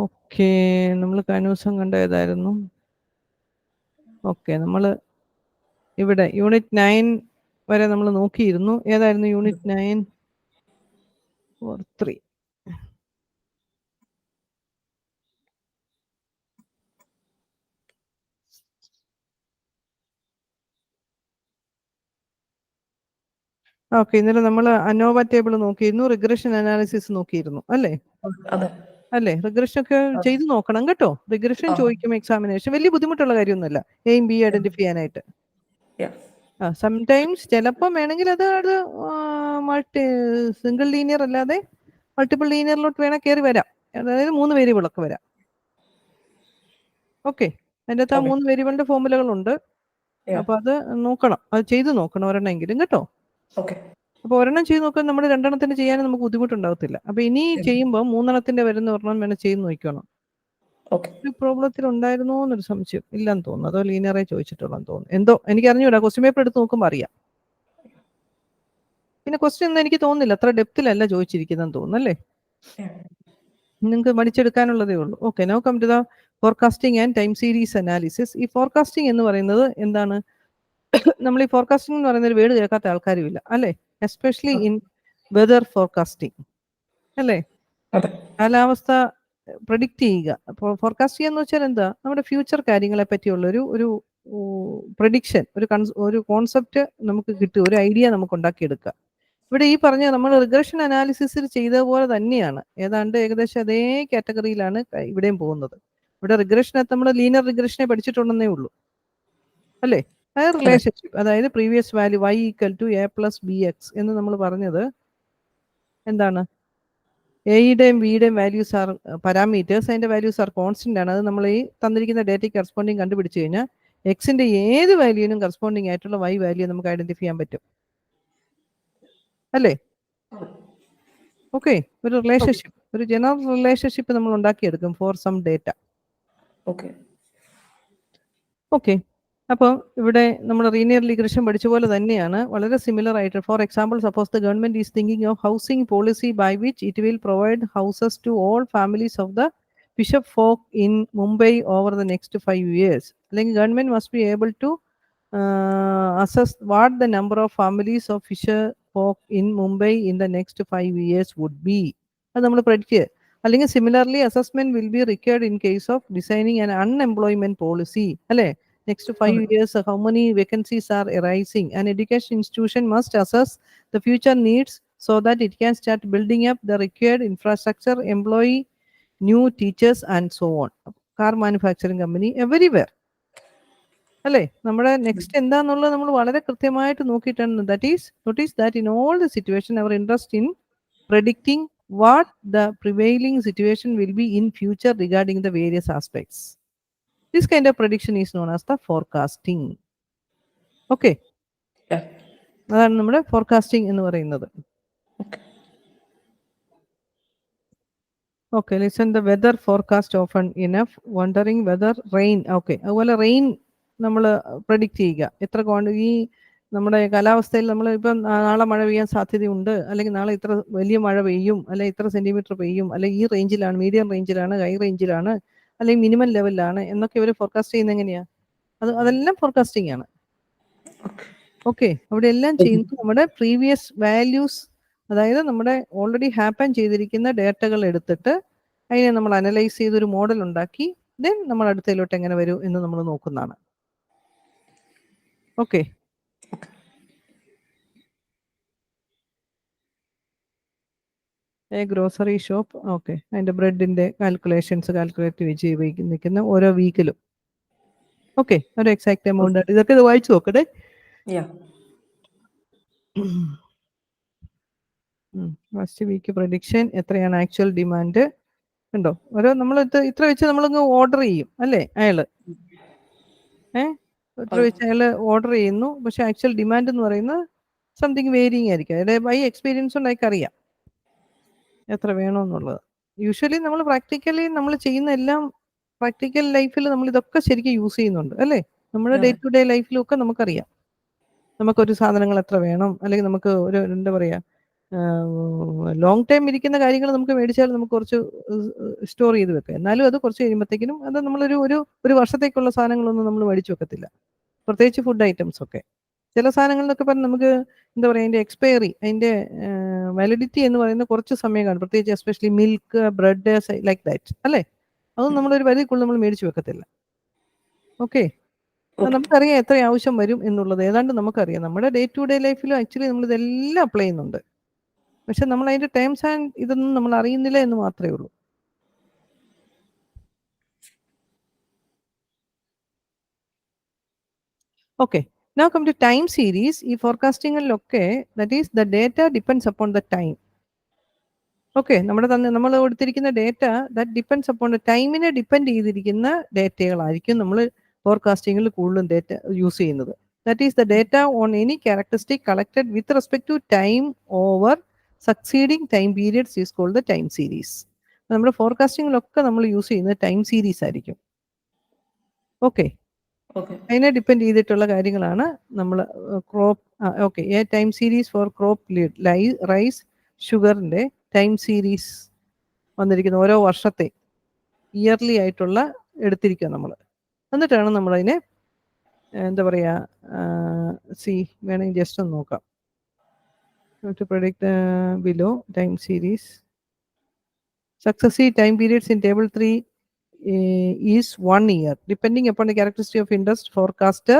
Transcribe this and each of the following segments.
Okay, നമ്മൾ കഴിഞ്ഞ ദിവസം കണ്ട ഏതായിരുന്നു? ഓക്കെ, നമ്മൾ ഇവിടെ യൂണിറ്റ് 9 വരെ നമ്മൾ നോക്കിയിരുന്നു. ഏതായിരുന്നു യൂണിറ്റ് 9 or 3? ഓക്കെ, ഇന്നലെ നമ്മൾ അനോവ ടേബിൾ നോക്കിയിരുന്നു, റിഗ്രഷൻ അനാലിസിസ് നോക്കിയിരുന്നു അല്ലേ? അല്ലേ, റിഗ്രഷൻ ഒക്കെ ചെയ്ത് നോക്കണം കേട്ടോ. റിഗ്രഷൻ ചോദിക്കും എക്സാമിനേഷൻ, വലിയ ബുദ്ധിമുട്ടുള്ള കാര്യമൊന്നുമല്ല എയും ബി ഐഡന്റിഫൈ ചെയ്യാനായിട്ട്. സംടൈംസ് ചിലപ്പം വേണമെങ്കിൽ അത് മൾട്ടി സിംഗിൾ ലീനിയർ അല്ലാതെ മൾട്ടിപ്പിൾ ലീനിയറിലോട്ട് വേണേൽ കയറി വരാം. അതായത് 3 വേരിയബിളൊക്കെ വരാം. ഓക്കെ, അതിൻ്റെ അകത്ത് ആ 3 വേരിയബിളിന്റെ ഫോമുലകളുണ്ട്. അപ്പൊ അത് നോക്കണം, അത് ചെയ്ത് നോക്കണം ഒരെണ്ണമെങ്കിലും കേട്ടോ. അപ്പൊ ഒരെണ്ണം ചെയ്ത് നോക്കാൻ നമ്മൾ 2 എണ്ണത്തിന് ചെയ്യാനും നമുക്ക് ബുദ്ധിമുട്ടുണ്ടാവത്തില്ല. അപ്പൊ ഇനി ചെയ്യുമ്പോൾ 3 എണ്ണത്തിന്റെ വരുന്ന ഒരെണ്ണം വേണം ചെയ്ത് നോക്കണം. ഒരു പ്രോബ്ലത്തിൽ ഉണ്ടായിരുന്നോ എന്നൊരു സംശയം, ഇല്ലെന്ന് തോന്നുന്നു. അതോ ലീനിയറെ ചോദിച്ചിട്ടുള്ളതെന്ന് തോന്നുന്നു. എന്തോ എനിക്ക് അറിഞ്ഞൂടാ, ക്വസ്റ്റ്യൻ പേപ്പർ എടുത്ത് നോക്കുമ്പോൾ അറിയാം. പിന്നെ ക്വസ്റ്റ്യൻ ഒന്നും എനിക്ക് തോന്നുന്നില്ല അത്ര ഡെപ്തിലല്ല ചോദിച്ചിരിക്കുന്നതെന്ന് തോന്നുന്നു അല്ലേ? നിങ്ങൾക്ക് പഠിച്ചെടുക്കാനുള്ളതേ ഉള്ളൂ. Okay, now come to the forecasting and time series analysis. ഈ ഫോർകാസ്റ്റിംഗ് എന്ന് പറയുന്നത് എന്താണ്? നമ്മൾ ഈ ഫോർകാസ്റ്റിംഗ് എന്ന് പറയുന്ന ഒരു വേർഡ് കേൾക്കാത്ത ആൾക്കാരുമില്ല അല്ലേ? എസ്പെഷ്യലി ഇൻ വെതർ ഫോർകാസ്റ്റിംഗ് അല്ലേ? കാലാവസ്ഥ പ്രഡിക്റ്റ് ചെയ്യുക. അപ്പോൾ ഫോർകാസ്റ്റ് ചെയ്യുക എന്ന് വെച്ചാൽ എന്താ? നമ്മുടെ ഫ്യൂച്ചർ കാര്യങ്ങളെ പറ്റിയുള്ള ഒരു പ്രഡിക്ഷൻ, ഒരു കോൺസെപ്റ്റ് നമുക്ക് കിട്ടുക, ഒരു ഐഡിയ നമുക്ക് ഉണ്ടാക്കിയെടുക്കുക. ഇവിടെ ഈ പറഞ്ഞ നമ്മൾ റിഗ്രഷൻ അനാലിസിസിൽ ചെയ്ത പോലെ തന്നെയാണ്, ഏതാണ്ട് ഏകദേശം അതേ കാറ്റഗറിയിലാണ് ഇവിടെയും പോകുന്നത്. ഇവിടെ റിഗ്രഷനകത്ത് നമ്മൾ ലീനിയർ റിഗ്രഷനെ പഠിച്ചിട്ടുണ്ടെന്നേ ഉള്ളൂ അല്ലേ? അതായത് റിലേഷൻഷിപ്പ്, അതായത് previous value y = a + bx എന്ന് നമ്മൾ പറഞ്ഞത് എന്താണ്? എയുടെയും ബിയുടെയും വാല്യൂസ് ആർ പാരാമീറ്റേഴ്സ്, അതിന്റെ വാല്യൂസ് ആർ കോൺസ്റ്റന്റ് ആണ്. അത് നമ്മൾ ഈ തന്നിരിക്കുന്ന ഡേറ്റയ്ക്ക് കറസ്പോണ്ടിങ് കണ്ടുപിടിച്ച് കഴിഞ്ഞാൽ എക്സിന്റെ ഏത് വാല്യൂവിനും കറസ്പോണ്ടിങ് ആയിട്ടുള്ള y വാല്യൂ നമുക്ക് ഐഡന്റിഫൈ ചെയ്യാൻ പറ്റും അല്ലേ? ഓക്കെ, ഒരു റിലേഷൻഷിപ്പ്, ഒരു ജനറൽ റിലേഷൻഷിപ്പ് നമ്മൾ ഉണ്ടാക്കിയെടുക്കും ഫോർ സം ഡേറ്റ. ഓക്കെ, അപ്പോൾ ഇവിടെ നമ്മൾ ലീനിയർ റിഗ്രഷൻ പഠിച്ച പോലെ തന്നെയാണ്, വളരെ സിമിലർ ആയിട്ട്. For example, suppose the government is thinking of housing policy by which it will provide houses to all families of the fisher folk in Mumbai over the next 5 years. അല്ലെങ്കിൽ government must be able to assess what the number of families of fisher folk in Mumbai in the next 5 years would be. അത് നമ്മൾ predict. അല്ലെങ്കിൽ similarly assessment will be required in case of designing an unemployment policy അല്ലേ? Next 5 years, how many vacancies are arising? An education institution must assess the future needs so that it can start building up the required infrastructure, employ new teachers and so on. Car manufacturing company, everywhere അല്ലേ? നമ്മുടെ next എന്താന്നുള്ളത് നമ്മൾ വളരെ കൃത്യമായിട്ട് നോക്കിയിട്ടാണ്. That is notice that in all the situation അവർ interest in predicting what the prevailing situation will be in future regarding the various aspects. This kind of prediction is known as the forecasting. Okay, അതാണ് നമ്മുടെ forecasting എന്ന് പറയുന്നത്. Okay, listen the weather forecast often enough wondering whether rain. Okay, അതുപോലെ rain നമ്മൾ predict ചെയ്യുക. എത്ര ഈ നമ്മുടെ കാലാവസ്ഥയിൽ നമ്മൾ ഇപ്പം നാളെ മഴ പെയ്യാൻ സാധ്യതയുണ്ട്, അല്ലെങ്കിൽ നാളെ ഇത്ര വലിയ മഴ പെയ്യും, അല്ലെങ്കിൽ ഇത്ര സെന്റിമീറ്റർ പെയ്യും, അല്ലെങ്കിൽ ഈ റേഞ്ചിലാണ്, മീഡിയം റേഞ്ചിലാണ്, ഹൈ റേഞ്ചിലാണ്, അല്ലെങ്കിൽ മിനിമം ലെവലിലാണ് എന്നൊക്കെ ഇവർ ഫോർകാസ്റ്റ് ചെയ്യുന്നത് എങ്ങനെയാ? അതെല്ലാം ഫോർകാസ്റ്റിംഗ് ആണ്. ഓക്കെ, അവിടെ എല്ലാം ചെയ്യുന്നത് നമ്മുടെ പ്രീവിയസ് വാല്യൂസ്, അതായത് നമ്മുടെ ഓൾറെഡി ഹാപ്പൻ ചെയ്തിരിക്കുന്ന ഡേറ്റകൾ എടുത്തിട്ട് അതിനെ നമ്മൾ അനലൈസ് ചെയ്തൊരു മോഡൽ ഉണ്ടാക്കി ദെൻ നമ്മൾ അടുത്തതിലോട്ട് എങ്ങനെ വരും എന്ന് നമ്മൾ നോക്കുന്നതാണ്. Okay, grocery shop. ഓക്കെ, അതിന്റെ ബ്രെഡിന്റെ കാൽക്കുലേഷൻസ് കാൽക്കുലേറ്റ് ചെയ്ത് നിൽക്കുന്ന ഓരോ വീക്കിലും. ഓക്കെ, ഒരു എക്സാക്ട് എമൗണ്ട് ആണ്. ഇതൊക്കെ ഇത് വായിച്ചു നോക്കട്ടെ. ഫസ്റ്റ് വീക്ക് പ്രഡിക്ഷൻ എത്രയാണ് ആക്ച്വൽ ഡിമാൻഡ് ഉണ്ടോ? ഓരോ നമ്മൾ ഇത്ര വെച്ച് നമ്മളങ്ങ് ഓർഡർ ചെയ്യും അല്ലേ? അയാള് ഇത്ര വെച്ച് അയാള് ഓർഡർ ചെയ്യുന്നു, പക്ഷെ ആക്ച്വൽ ഡിമാൻഡ് എന്ന് പറയുന്നത് സംതിങ് വേരിയിങ് ആയിരിക്കും. അതായത് ബൈ എക്സ്പീരിയൻസ് കൊണ്ട് അയാൾക്ക് അറിയാം എത്ര വേണമെന്നുള്ളത്. യൂഷ്വലി നമ്മൾ പ്രാക്ടിക്കലി നമ്മൾ ചെയ്യുന്ന എല്ലാം പ്രാക്ടിക്കൽ ലൈഫിൽ നമ്മൾ ഇതൊക്കെ ശരിക്കും യൂസ് ചെയ്യുന്നുണ്ട് അല്ലേ? നമ്മുടെ ഡേ ടു ഡേ ലൈഫിലും ഒക്കെ നമുക്കറിയാം നമുക്കൊരു സാധനങ്ങൾ എത്ര വേണം, അല്ലെങ്കിൽ നമുക്ക് ഒരു എന്താ പറയാ ലോങ് ടൈം ഇരിക്കുന്ന കാര്യങ്ങൾ നമുക്ക് മേടിച്ചാൽ നമുക്ക് കുറച്ച് സ്റ്റോർ ചെയ്ത് വെക്കാം. എന്നാലും അത് കുറച്ച് കഴിയുമ്പോഴത്തേക്കിനും അത് നമ്മളൊരു ഒരു വർഷത്തേക്കുള്ള സാധനങ്ങളൊന്നും നമ്മൾ മേടിച്ച് വെക്കത്തില്ല. പ്രത്യേകിച്ച് ഫുഡ് ഐറ്റംസ് ഒക്കെ. ചില സാധനങ്ങളിലൊക്കെ പറഞ്ഞാൽ നമുക്ക് എന്താ പറയുക, അതിൻ്റെ എക്സ്പയറി, അതിൻ്റെ വാലിഡിറ്റി എന്ന് പറയുന്നത് കുറച്ച് സമയം കാണും. പ്രത്യേകിച്ച് especially milk, bread, like that അല്ലേ? അതൊന്നും നമ്മളൊരു പരിധിക്കുള്ളിൽ നമ്മൾ മേടിച്ച് വെക്കത്തില്ല. ഓക്കെ, നമുക്കറിയാം എത്ര ആവശ്യം വരും എന്നുള്ളത്, ഏതാണ്ട് നമുക്കറിയാം. നമ്മുടെ ഡേ ടു ഡേ ലൈഫിലും ആക്ച്വലി നമ്മൾ ഇതെല്ലാം അപ്ലൈ ചെയ്യുന്നുണ്ട്. പക്ഷെ നമ്മൾ അതിന്റെ ടേംസ് ആൻഡ് ഇതൊന്നും നമ്മൾ അറിയുന്നില്ല എന്ന് മാത്രമേ ഉള്ളൂ. Okay, now come to time series. ഈ ഫോർകാസ്റ്റിങ്ങിലൊക്കെ that is the data depends upon the time. Okay, നമ്മൾ കൊടുത്തിരിക്കുന്ന data that depends upon the ടൈമിനെ ഡിപ്പെൻഡ് ചെയ്തിരിക്കുന്ന ഡേറ്റകളായിരിക്കും നമ്മൾ ഫോർകാസ്റ്റിങ്ങിൽ കൂടുതലും ഡേറ്റ യൂസ് ചെയ്യുന്നത്. That is the data on any characteristic collected with respect to time over succeeding time periods is called the time series. നമ്മുടെ ഫോർകാസ്റ്റിങ്ങിലൊക്കെ നമ്മൾ യൂസ് ചെയ്യുന്നത് ടൈം സീരീസ് ആയിരിക്കും. ഓക്കെ, അതിനെ ഡിപ്പെൻഡ് ചെയ്തിട്ടുള്ള കാര്യങ്ങളാണ് നമ്മൾ crop. Okay, a time series for crop rice ഷുഗറിൻ്റെ ടൈം സീരീസ് വന്നിരിക്കുന്നത് ഓരോ വർഷത്തെ ഇയർലി ആയിട്ടുള്ള എടുത്തിരിക്കുക നമ്മൾ. എന്നിട്ടാണ് നമ്മളതിനെ എന്താ പറയുക, വേണമെങ്കിൽ ജസ്റ്റ് ഒന്ന് നോക്കാം. To predict below time series successive time periods in table 3 is 1 year. Depending upon the characteristic of interest forecaster,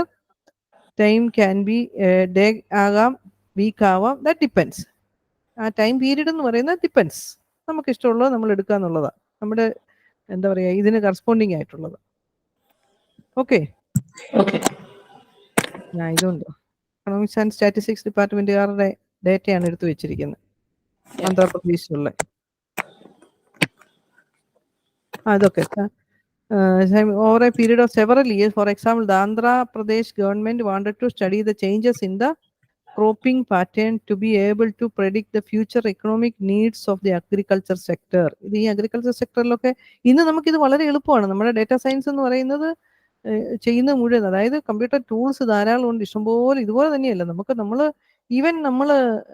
time can be day ആകാം, വീക്ക് ആവാം, that depends. ആ ടൈം പീരീഡ് എന്ന് പറയുന്നത് ഡിപ്പെൻസ്. നമുക്ക് ഇഷ്ടമുള്ളത് നമ്മൾ എടുക്കുക എന്നുള്ളതാണ് നമ്മുടെ എന്താ പറയുക ഇതിന് കറസ്പോണ്ടിങ് ആയിട്ടുള്ളത്. ഓക്കെ, ഇതുണ്ടോ, എക്കണോമിക്സ് ആൻഡ് സ്റ്റാറ്റിസ്റ്റിക്സ് ഡിപ്പാർട്ട്മെന്റുകാരുടെ ഡേറ്റയാണ് എടുത്തു വെച്ചിരിക്കുന്നത്, ആന്ധ്രാപ്രദേശിലുള്ള. അതൊക്കെ over a period of several years. For example, the Andhra Pradesh government wanted to study the changes in the cropping pattern to be able to predict the future economic needs of the agriculture sector. ഈ agriculture സെക്ടറിലൊക്കെ ഇന്ന് നമുക്കിത് വളരെ എളുപ്പമാണ്. നമ്മുടെ data science എന്ന് പറയുന്നത് ചെയ്യുന്നത് മുഴുവൻ, അതായത് കമ്പ്യൂട്ടർ ടൂൾസ് ധാരാളം ഉണ്ട്, ഇഷ്ടംപോലെ. ഇതുപോലെ തന്നെയല്ല നമ്മൾ ഈവൻ നമ്മൾ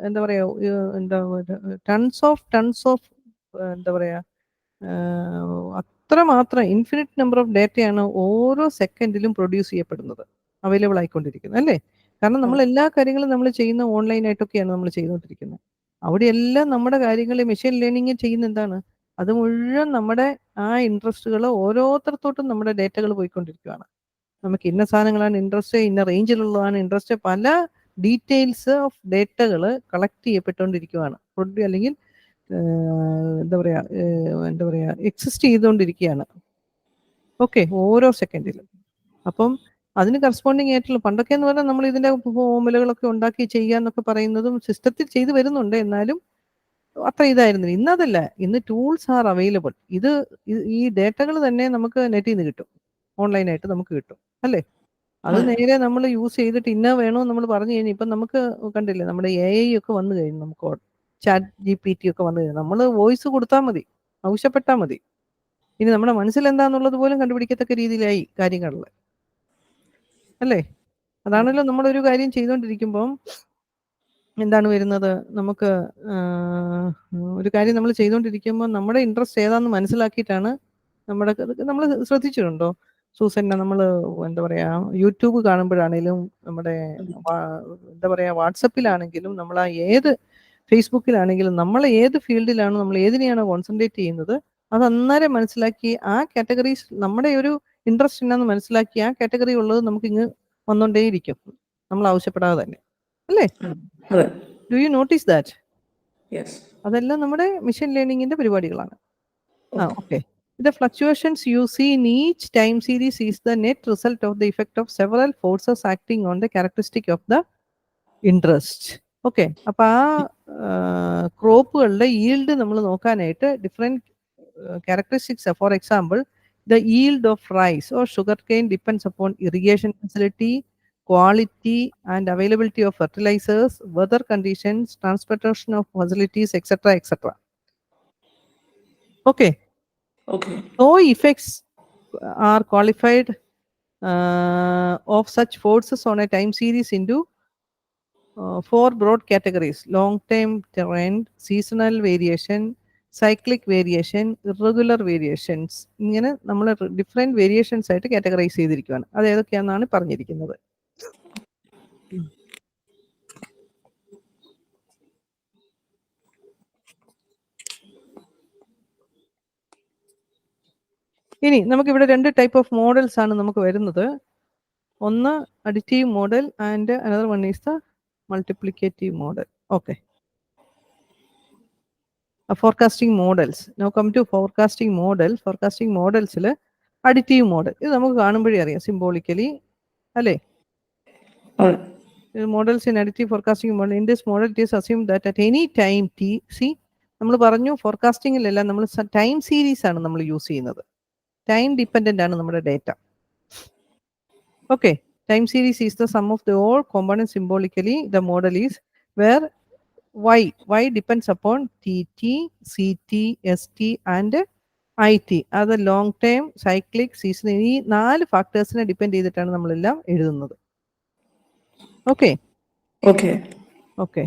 എന്താ പറയുക ടൺസ് ഓഫ് എന്താ പറയുക അത്രമാത്രം ഇൻഫിനിറ്റ് നമ്പർ ഓഫ് ഡേറ്റയാണ് ഓരോ സെക്കൻഡിലും പ്രൊഡ്യൂസ് ചെയ്യപ്പെടുന്നത്, അവൈലബിൾ ആയിക്കൊണ്ടിരിക്കുന്നത് അല്ലേ? കാരണം നമ്മൾ എല്ലാ കാര്യങ്ങളും നമ്മൾ ചെയ്യുന്ന ഓൺലൈനായിട്ടൊക്കെയാണ് നമ്മൾ ചെയ്തുകൊണ്ടിരിക്കുന്നത്. അവിടെയെല്ലാം നമ്മുടെ കാര്യങ്ങൾ മെഷീൻ ലേണിംഗ് ചെയ്യുന്ന എന്താണ്, അത് മുഴുവൻ നമ്മുടെ ആ ഇൻട്രസ്റ്റുകൾ ഓരോരുത്തർത്തോട്ടും നമ്മുടെ ഡേറ്റകൾ പോയിക്കൊണ്ടിരിക്കുകയാണ്. നമുക്ക് ഇന്ന സാധനങ്ങളാണ് ഇൻട്രസ്റ്റ്, ഇന്ന റേഞ്ചിലുള്ളതാണ് ഇൻട്രസ്റ്റ്, പല ഡീറ്റെയിൽസ് ഓഫ് ഡേറ്റകൾ കളക്ട് ചെയ്യപ്പെട്ടുകൊണ്ടിരിക്കുകയാണ്, അല്ലെങ്കിൽ എന്താ പറയുക എക്സിസ്റ്റ് ചെയ്തുകൊണ്ടിരിക്കുകയാണ്. ഓക്കെ, ഓരോ സെക്കൻഡിലും. അപ്പം അതിന് കറസ്പോണ്ടിങ് ആയിട്ടുള്ള പണ്ടൊക്കെ എന്ന് പറഞ്ഞാൽ നമ്മൾ ഇതിൻ്റെ ഫോമുലകളൊക്കെ ഉണ്ടാക്കി ചെയ്യാന്നൊക്കെ പറയുന്നതും സിസ്റ്റത്തിൽ ചെയ്തു വരുന്നുണ്ട്, എന്നാലും അത്ര ഇതായിരുന്നില്ല. ഇന്നതല്ല, ഇന്ന് ടൂൾസ് ആർ അവൈലബിൾ. ഈ ഡേറ്റകൾ തന്നെ നമുക്ക് നെറ്റിൽ നിന്ന് കിട്ടും, ഓൺലൈനായിട്ട് നമുക്ക് കിട്ടും അല്ലേ? അത് നേരെ നമ്മൾ യൂസ് ചെയ്തിട്ട് ഇന്ന വേണോ നമ്മൾ പറഞ്ഞു കഴിഞ്ഞാൽ ഇപ്പം നമുക്ക് കണ്ടില്ലേ, നമ്മുടെ AI ഒക്കെ വന്നു കഴിഞ്ഞു, നമുക്ക് ചാറ്റ് GPT ഒക്കെ വന്നു കഴിഞ്ഞു. നമ്മൾ വോയിസ് കൊടുത്താൽ മതി, ആവശ്യപ്പെട്ടാൽ മതി. ഇനി നമ്മുടെ മനസ്സിൽ എന്താണെന്നുള്ളത് പോലും കണ്ടുപിടിക്കത്തക്ക രീതിയിലായി കാര്യങ്ങളിൽ അല്ലേ? അതാണല്ലോ നമ്മളൊരു കാര്യം ചെയ്തുകൊണ്ടിരിക്കുമ്പം എന്താണ് വരുന്നത്, നമുക്ക് ഒരു കാര്യം നമ്മൾ ചെയ്തുകൊണ്ടിരിക്കുമ്പോൾ നമ്മുടെ ഇൻട്രസ്റ്റ് ഏതാണെന്ന് മനസ്സിലാക്കിയിട്ടാണ് നമ്മൾ ശ്രദ്ധിച്ചിട്ടുണ്ടോ സൂസന്നെ, നമ്മൾ എന്താ പറയുക യൂട്യൂബ് കാണുമ്പോഴാണേലും നമ്മുടെ എന്താ പറയുക വാട്സപ്പിലാണെങ്കിലും നമ്മൾ ഏത് ഫേസ്ബുക്കിലാണെങ്കിലും നമ്മൾ ഏത് ഫീൽഡിലാണ് നമ്മൾ ഏതിനെയാണോ കോൺസെൻട്രേറ്റ് ചെയ്യുന്നത് അത് അന്നേരം മനസ്സിലാക്കി ആ കാറ്റഗറീസ് നമ്മുടെ ഒരു ഇൻട്രസ്റ്റ് എന്നാന്ന് മനസ്സിലാക്കി ആ കാറ്റഗറി ഉള്ളത് നമുക്ക് ഇങ്ങ് വന്നുകൊണ്ടേയിരിക്കും, നമ്മൾ ആവശ്യപ്പെടാതെ തന്നെ അല്ലേ? Do you notice that? അതെല്ലാം നമ്മുടെ മെഷീൻ ലേണിംഗിന്റെ പരിപാടികളാണ്. Okay. The fluctuations you see in each time series is the net result of the effect of several forces acting on the characteristic of the interest. Okay, അപ്പൊ ആ ക്രോപ്പുകളുടെ yield നമ്മൾ നോക്കാനായിട്ട് different characteristics. For example, the yield of rice or sugarcane depends upon irrigation facility, quality and availability of fertilizers, weather conditions, transportation of facilities, etc. etc. Okay. No effects are qualified of such forces on a time series into 4 broad categories: long-term trend, seasonal variation, cyclic variation, irregular variations. ഇങ്ങനെ നമ്മൾ different variations ആയിട്ട് categorise ചെയ്തിരിക്കുകയാണ്. അത് ഏതൊക്കെയാണെന്നാണ് പറഞ്ഞിരിക്കുന്നത്. ഇനി നമുക്കിവിടെ 2 type of models ആണ് നമുക്ക് വരുന്നത്. ഒന്ന് additive model and another one is the multiplicative model. Okay, forecasting models. Now come to forecasting model. Forecasting മോഡൽസിൽ അഡിറ്റീവ് മോഡൽ ഇത് നമുക്ക് കാണുമ്പോഴേ അറിയാം സിംബോളിക്കലി, അല്ലേ? Models in additive forecasting model. In this model, it is assumed that at any time t, see, നമ്മൾ പറഞ്ഞു ഫോർകാസ്റ്റിംഗിലല്ല, നമ്മൾ time series ആണ് നമ്മൾ യൂസ് ചെയ്യുന്നത്. ടൈം ഡിപ്പെൻഡൻ്റ് ആണ് നമ്മുടെ data. Okay, time series is the sum of the all component symbolically. The model is where y depends upon tt, ct, st and it. അത് long time, cyclic, season, ഈ 4 ഫാക്ടേഴ്സിനെ depend ചെയ്തിട്ടാണ് നമ്മളെല്ലാം എഴുതുന്നത്. Okay. Okay. Okay.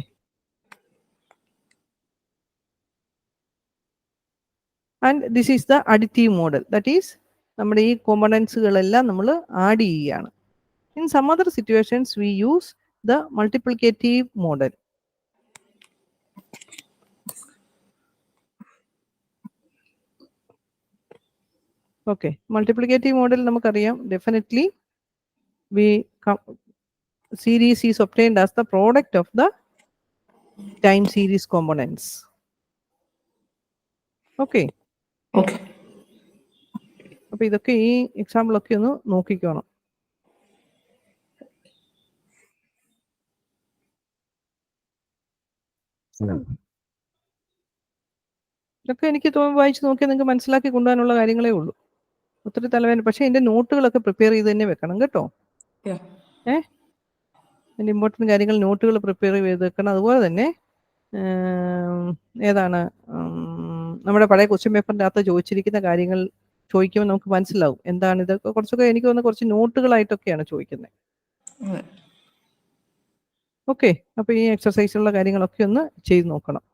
And this is the additive model. That is, നമ്മുടെ ഈ കോമ്പണൻസുകളെല്ലാം നമ്മൾ add ചെയ്യുകയാണ്. In some other situations, we use the multiplicative model. Okay, multiplicative model നമുക്കറിയാം. Definitely, series is obtained as the product of the time series components. Okay. Okay. അപ്പോൾ ഇതൊക്കെ ഈ എക്സാമ്പിളൊക്കെ ഒന്ന് നോക്കിക്കോണം. ഇതൊക്കെ എനിക്ക് വായിച്ച് നോക്കിയാൽ നിങ്ങൾക്ക് മനസ്സിലാക്കി കൊണ്ടുപോകാനുള്ള കാര്യങ്ങളേ ഉള്ളൂ. ഒത്തിരി തലവേദന. പക്ഷേ എൻ്റെ നോട്ടുകളൊക്കെ പ്രിപ്പയർ ചെയ്ത് തന്നെ വെക്കണം കേട്ടോ. അതിൻ്റെ ഇമ്പോർട്ടൻറ്റ് കാര്യങ്ങൾ നോട്ടുകൾ പ്രിപ്പയർ ചെയ്ത് വെക്കണം. അതുപോലെ തന്നെ ഏതാണ് നമ്മുടെ പഴയ ക്വസ്റ്റ്യൻ പേപ്പറിൻ്റെ അകത്ത് ചോദിച്ചിരിക്കുന്ന കാര്യങ്ങൾ ചോദിക്കുമ്പോൾ നമുക്ക് മനസ്സിലാവും എന്താണ് ഇതൊക്കെ. കുറച്ചൊക്കെ എനിക്ക് തോന്നുന്നു കുറച്ച് നോട്ടുകളായിട്ടൊക്കെയാണ് ചോദിക്കുന്നത്. ഓക്കെ, അപ്പോൾ ഈ എക്സസൈസിലുള്ള കാര്യങ്ങളൊക്കെ ഒന്ന് ചെയ്ത് നോക്കണം.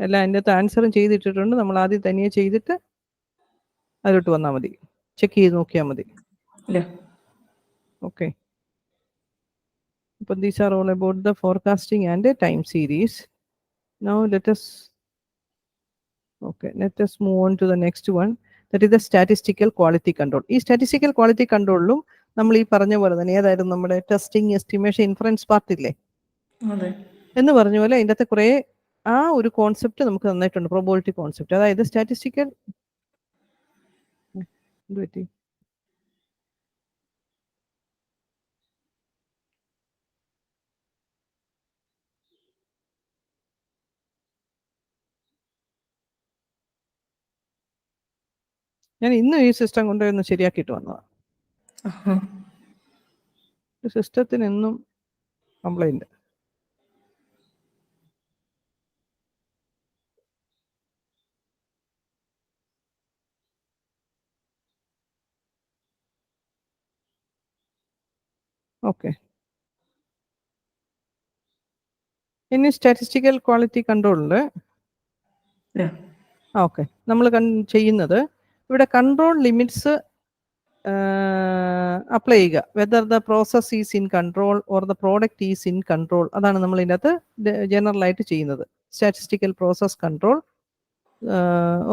എല്ലാം അതിൻ്റെ അകത്ത് ആൻസറും ചെയ്തിട്ടിട്ടുണ്ട്. നമ്മൾ ആദ്യം തനിയെ ചെയ്തിട്ട് അതിലോട്ട് വന്നാൽ മതി, ചെക്ക് ചെയ്ത് നോക്കിയാൽ മതി. ഓക്കെ, അപ്പോൾ these are all about the forecasting and time series. Now let us move on to the next one. That is the statistical quality control. ഈ സ്റ്റാറ്റിസ്റ്റിക്കൽ ക്വാളിറ്റി കൺട്രോളിലും നമ്മൾ ഈ പറഞ്ഞ പോലെ തന്നെ ഏതായിരുന്നു നമ്മുടെ ടെസ്റ്റിംഗ്, എസ്റ്റിമേഷൻ, ഇൻഫറൻസ് പാർട്ടില്ലേ എന്ന് പറഞ്ഞ പോലെ അതിൻ്റെ അകത്ത് കുറേ ആ ഒരു കോൺസെപ്റ്റ് നമുക്ക് നന്നായിട്ടുണ്ട്, പ്രോബബിലിറ്റി കോൺസെപ്റ്റ്. അതായത് സ്റ്റാറ്റിസ്റ്റിക്കൽ ഞാൻ ഇന്ന് ഈ സിസ്റ്റം കൊണ്ടുവന്ന് ശരിയാക്കിയിട്ട് വന്നതാണ്. സിസ്റ്റത്തിന് എന്നും കംപ്ലൈൻറ്റ്. ഓക്കെ, ഇനി സ്റ്റാറ്റിസ്റ്റിക്കൽ ക്വാളിറ്റി കൺട്രോളിൽ ഓക്കെ നമ്മൾ ചെയ്യുന്നത് ഇവിടെ കൺട്രോൾ ലിമിറ്റ്സ് അപ്ലൈ ചെയ്യുക. Whether the process is in control or the product is in control. അതാണ് നമ്മൾ ഇതിനകത്ത് ജനറലായിട്ട് ചെയ്യുന്നത്. Statistical process control.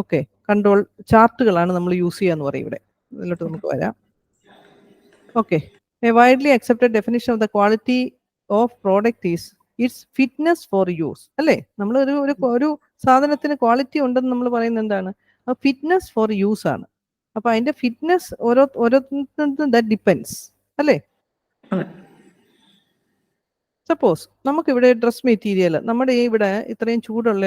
Okay, control ചാർട്ടുകളാണ് നമ്മൾ യൂസ് ചെയ്യുക എന്ന് പറയും ഇവിടെ. ഇതിലോട്ട് നമുക്ക് വരാം. Okay, a widely accepted definition of the quality of product is its fitness for use. അല്ലേ, നമ്മൾ ഒരു സാധനത്തിന് ക്വാളിറ്റി ഉണ്ടെന്ന് നമ്മൾ പറയുന്നത് എന്താണ്? ഫിറ്റ്നസ് ഫോർ യൂസ് ആണ്. അപ്പൊ അതിന്റെ ഫിറ്റ്നസ് ഓരോരുത്തർക്കും ദാറ്റ് ഡിപ്പെൻസ്, അല്ലേ? സപ്പോസ് നമുക്കിവിടെ ഡ്രസ് മെറ്റീരിയൽ നമ്മുടെ ഇവിടെ ഇത്രയും ചൂടുള്ള,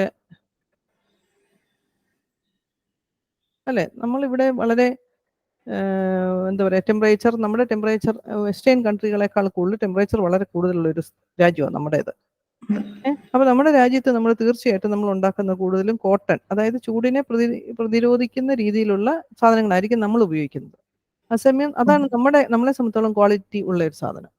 അല്ലേ, നമ്മളിവിടെ വളരെ എന്താ പറയുക ടെമ്പറേച്ചർ, നമ്മുടെ ടെമ്പറേച്ചർ വെസ്റ്റേൺ കൺട്രികളെക്കാൾ കൂടുതൽ ടെമ്പറേച്ചർ വളരെ കൂടുതലുള്ളൊരു രാജ്യമാണ് നമ്മുടേത്. അപ്പൊ നമ്മുടെ രാജ്യത്ത് നമ്മൾ തീർച്ചയായിട്ടും നമ്മൾ ഉണ്ടാക്കുന്ന കൂടുതലും കോട്ടൺ, അതായത് ചൂടിനെ പ്രതിരോധിക്കുന്ന രീതിയിലുള്ള സാധനങ്ങളായിരിക്കും നമ്മൾ ഉപയോഗിക്കുന്നത്. അതേസമയം അതാണ് നമ്മളെ സംബന്ധിച്ചോളം ക്വാളിറ്റി ഉള്ള ഒരു സാധനം